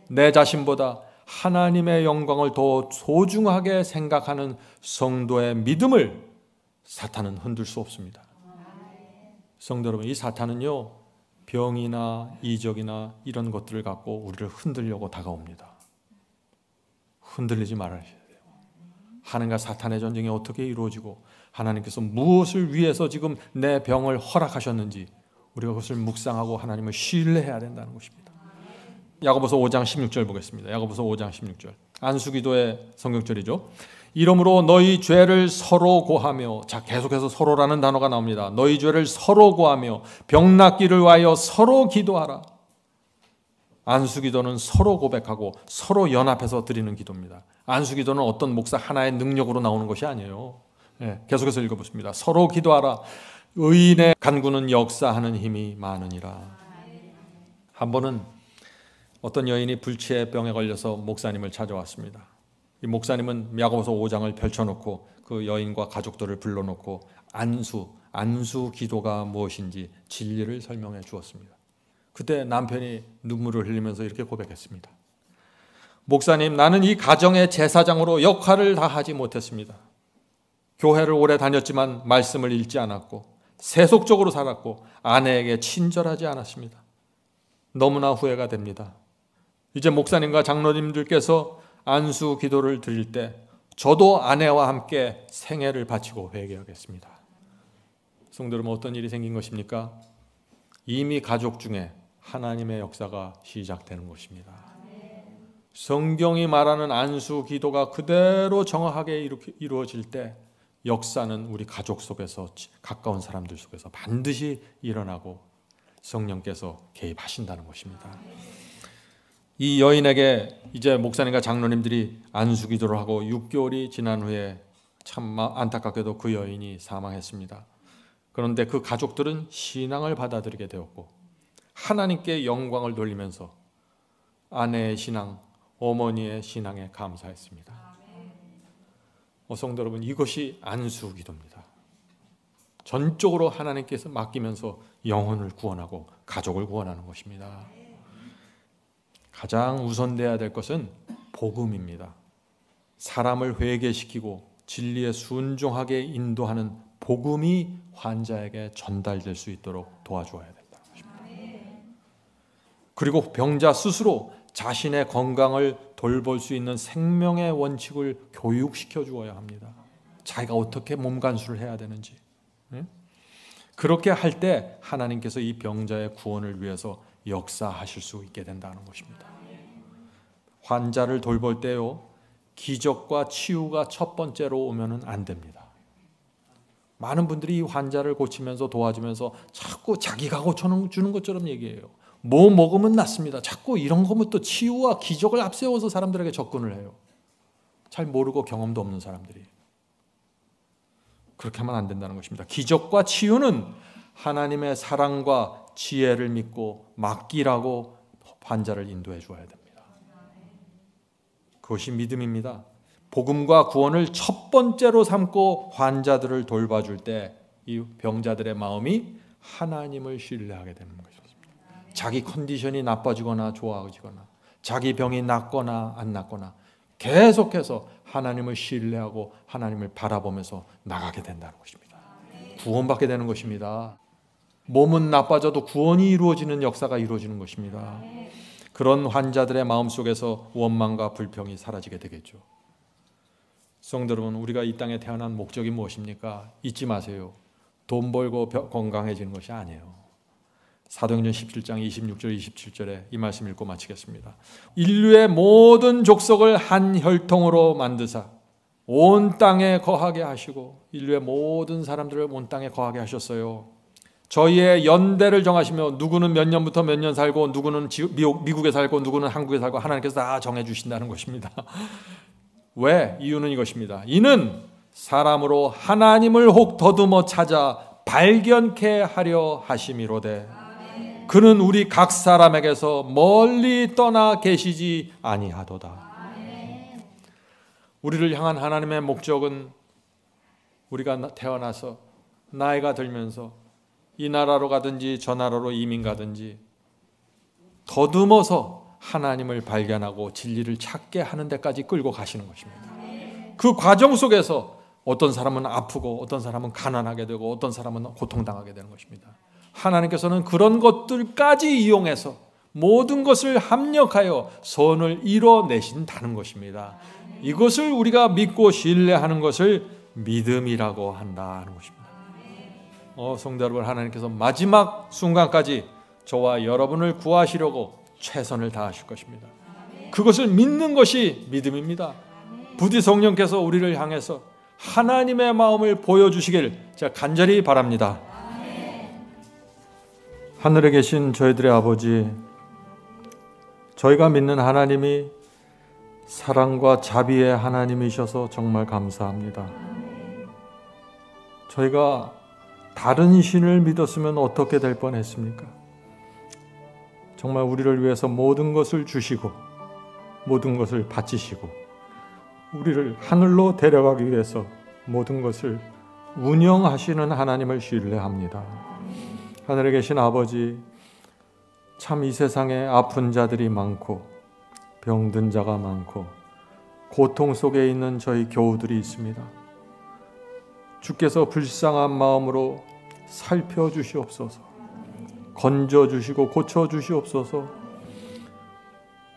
Speaker 1: 내 자신보다 하나님의 영광을 더 소중하게 생각하는 성도의 믿음을 사탄은 흔들 수 없습니다. 성도 여러분, 이 사탄은요, 병이나 이적이나 이런 것들을 갖고 우리를 흔들려고 다가옵니다. 흔들리지 말아야 돼요. 하나님과 사탄의 전쟁이 어떻게 이루어지고 하나님께서 무엇을 위해서 지금 내 병을 허락하셨는지 우리가 그것을 묵상하고 하나님을 신뢰해야 된다는 것입니다. 야고보서 5장 16절 보겠습니다. 야고보서 5장 16절. 안수기도의 성경절이죠. 이러므로 너희 죄를 서로 고하며, 자, 계속해서 서로라는 단어가 나옵니다. 너희 죄를 서로 고하며 병 낫기를 위하여 서로 기도하라. 안수기도는 서로 고백하고 서로 연합해서 드리는 기도입니다. 안수기도는 어떤 목사 하나의 능력으로 나오는 것이 아니에요. 계속해서 읽어보십니다. 서로 기도하라. 의인의 간구는 역사하는 힘이 많으니라. 한 번은 어떤 여인이 불치의 병에 걸려서 목사님을 찾아왔습니다. 이 목사님은 야고보서 5장을 펼쳐놓고 그 여인과 가족들을 불러놓고 안수 기도가 무엇인지 진리를 설명해 주었습니다. 그때 남편이 눈물을 흘리면서 이렇게 고백했습니다. 목사님, 나는 이 가정의 제사장으로 역할을 다 하지 못했습니다. 교회를 오래 다녔지만 말씀을 읽지 않았고 세속적으로 살았고 아내에게 친절하지 않았습니다. 너무나 후회가 됩니다. 이제 목사님과 장로님들께서 안수 기도를 드릴 때 저도 아내와 함께 생애를 바치고 회개하겠습니다. 성도 여러분, 어떤 일이 생긴 것입니까? 이미 가족 중에 하나님의 역사가 시작되는 것입니다. 성경이 말하는 안수 기도가 그대로 정확하게 이루어질 때 역사는 우리 가족 속에서, 가까운 사람들 속에서 반드시 일어나고 성령께서 개입하신다는 것입니다. 이 여인에게 이제 목사님과 장로님들이 안수 기도를 하고 6개월이 지난 후에 참 안타깝게도 그 여인이 사망했습니다. 그런데 그 가족들은 신앙을 받아들이게 되었고 하나님께 영광을 돌리면서 아내의 신앙, 어머니의 신앙에 감사했습니다. 성도 여러분, 이것이 안수 기도입니다. 전적으로 하나님께서 맡기면서 영혼을 구원하고 가족을 구원하는 것입니다. 가장 우선돼야 될 것은 복음입니다. 사람을 회개시키고 진리에 순종하게 인도하는 복음이 환자에게 전달될 수 있도록 도와줘야 된다는 것입니다. 그리고 병자 스스로 자신의 건강을 돌볼 수 있는 생명의 원칙을 교육시켜 주어야 합니다. 자기가 어떻게 몸 간수를 해야 되는지. 그렇게 할 때 하나님께서 이 병자의 구원을 위해서 역사하실 수 있게 된다는 것입니다. 환자를 돌볼 때요, 기적과 치유가 첫 번째로 오면은 안 됩니다. 많은 분들이 이 환자를 고치면서 도와주면서 자꾸 자기가 고쳐주는 것처럼 얘기해요. 뭐 먹으면 낫습니다. 자꾸 이런 거부터 치유와 기적을 앞세워서 사람들에게 접근을 해요. 잘 모르고 경험도 없는 사람들이. 그렇게 하면 안 된다는 것입니다. 기적과 치유는 하나님의 사랑과 지혜를 믿고 맡기라고 환자를 인도해 줘야 됩니다. 그것이 믿음입니다. 복음과 구원을 첫 번째로 삼고 환자들을 돌봐줄 때 이 병자들의 마음이 하나님을 신뢰하게 되는 것입니다. 자기 컨디션이 나빠지거나 좋아지거나 자기 병이 낫거나 안 낫거나 계속해서 하나님을 신뢰하고 하나님을 바라보면서 나가게 된다는 것입니다. 구원받게 되는 것입니다. 몸은 나빠져도 구원이 이루어지는 역사가 이루어지는 것입니다. 그런 환자들의 마음속에서 원망과 불평이 사라지게 되겠죠. 성도 여러분, 우리가 이 땅에 태어난 목적이 무엇입니까? 잊지 마세요. 돈 벌고 건강해지는 것이 아니에요. 사도행전 17장 26절 27절에 이 말씀 읽고 마치겠습니다. 인류의 모든 족속을 한 혈통으로 만드사 온 땅에 거하게 하시고, 인류의 모든 사람들을 온 땅에 거하게 하셨어요. 저희의 연대를 정하시며 누구는 몇 년부터 몇 년 살고 누구는 미국에 살고 누구는 한국에 살고 하나님께서 다 정해주신다는 것입니다. 왜? 이유는 이것입니다. 이는 사람으로 하나님을 혹 더듬어 찾아 발견케 하려 하심이로되 그는 우리 각 사람에게서 멀리 떠나 계시지 아니하도다. 우리를 향한 하나님의 목적은 우리가 태어나서 나이가 들면서 이 나라로 가든지 저 나라로 이민 가든지 더듬어서 하나님을 발견하고 진리를 찾게 하는 데까지 끌고 가시는 것입니다. 그 과정 속에서 어떤 사람은 아프고 어떤 사람은 가난하게 되고 어떤 사람은 고통당하게 되는 것입니다. 하나님께서는 그런 것들까지 이용해서 모든 것을 합력하여 선을 이뤄내신다는 것입니다. 이것을 우리가 믿고 신뢰하는 것을 믿음이라고 한다는 것입니다. 성도 여러분, 하나님께서 마지막 순간까지 저와 여러분을 구하시려고 최선을 다하실 것입니다. 그것을 믿는 것이 믿음입니다. 부디 성령께서 우리를 향해서 하나님의 마음을 보여주시길 제가 간절히 바랍니다. 하늘에 계신 저희들의 아버지, 저희가 믿는 하나님이 사랑과 자비의 하나님이셔서 정말 감사합니다. 저희가 다른 신을 믿었으면 어떻게 될 뻔했습니까? 정말 우리를 위해서 모든 것을 주시고 모든 것을 바치시고 우리를 하늘로 데려가기 위해서 모든 것을 운영하시는 하나님을 신뢰합니다. 하늘에 계신 아버지, 참 이 세상에 아픈 자들이 많고 병든 자가 많고 고통 속에 있는 저희 교우들이 있습니다. 주께서 불쌍한 마음으로 살펴주시옵소서, 건져주시고 고쳐주시옵소서.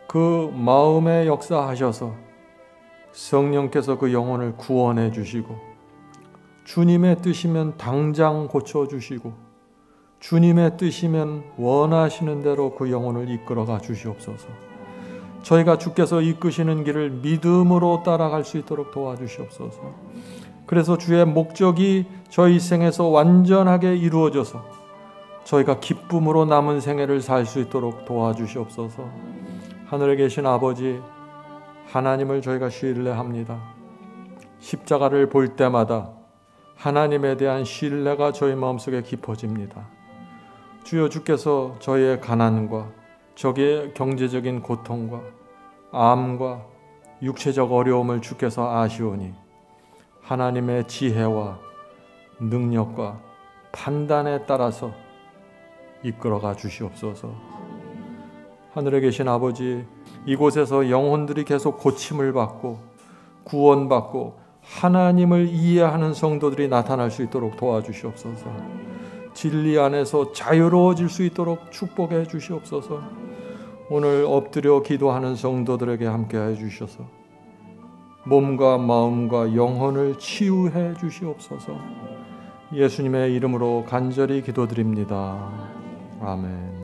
Speaker 1: 그 마음에 역사하셔서 성령께서 그 영혼을 구원해 주시고 주님의 뜻이면 당장 고쳐주시고 주님의 뜻이면 원하시는 대로 그 영혼을 이끌어가 주시옵소서. 저희가 주께서 이끄시는 길을 믿음으로 따라갈 수 있도록 도와주시옵소서. 그래서 주의 목적이 저희 생에서 완전하게 이루어져서 저희가 기쁨으로 남은 생애를 살 수 있도록 도와주시옵소서. 하늘에 계신 아버지, 하나님을 저희가 신뢰합니다. 십자가를 볼 때마다 하나님에 대한 신뢰가 저희 마음속에 깊어집니다. 주여, 주께서 저희의 가난과 저기의 경제적인 고통과 암과 육체적 어려움을 주께서 아시오니 하나님의 지혜와 능력과 판단에 따라서 이끌어가 주시옵소서. 하늘에 계신 아버지, 이곳에서 영혼들이 계속 고침을 받고 구원받고 하나님을 이해하는 성도들이 나타날 수 있도록 도와주시옵소서. 진리 안에서 자유로워질 수 있도록 축복해 주시옵소서. 오늘 엎드려 기도하는 성도들에게 함께해 주셔서 몸과 마음과 영혼을 치유해 주시옵소서. 예수님의 이름으로 간절히 기도드립니다. 아멘.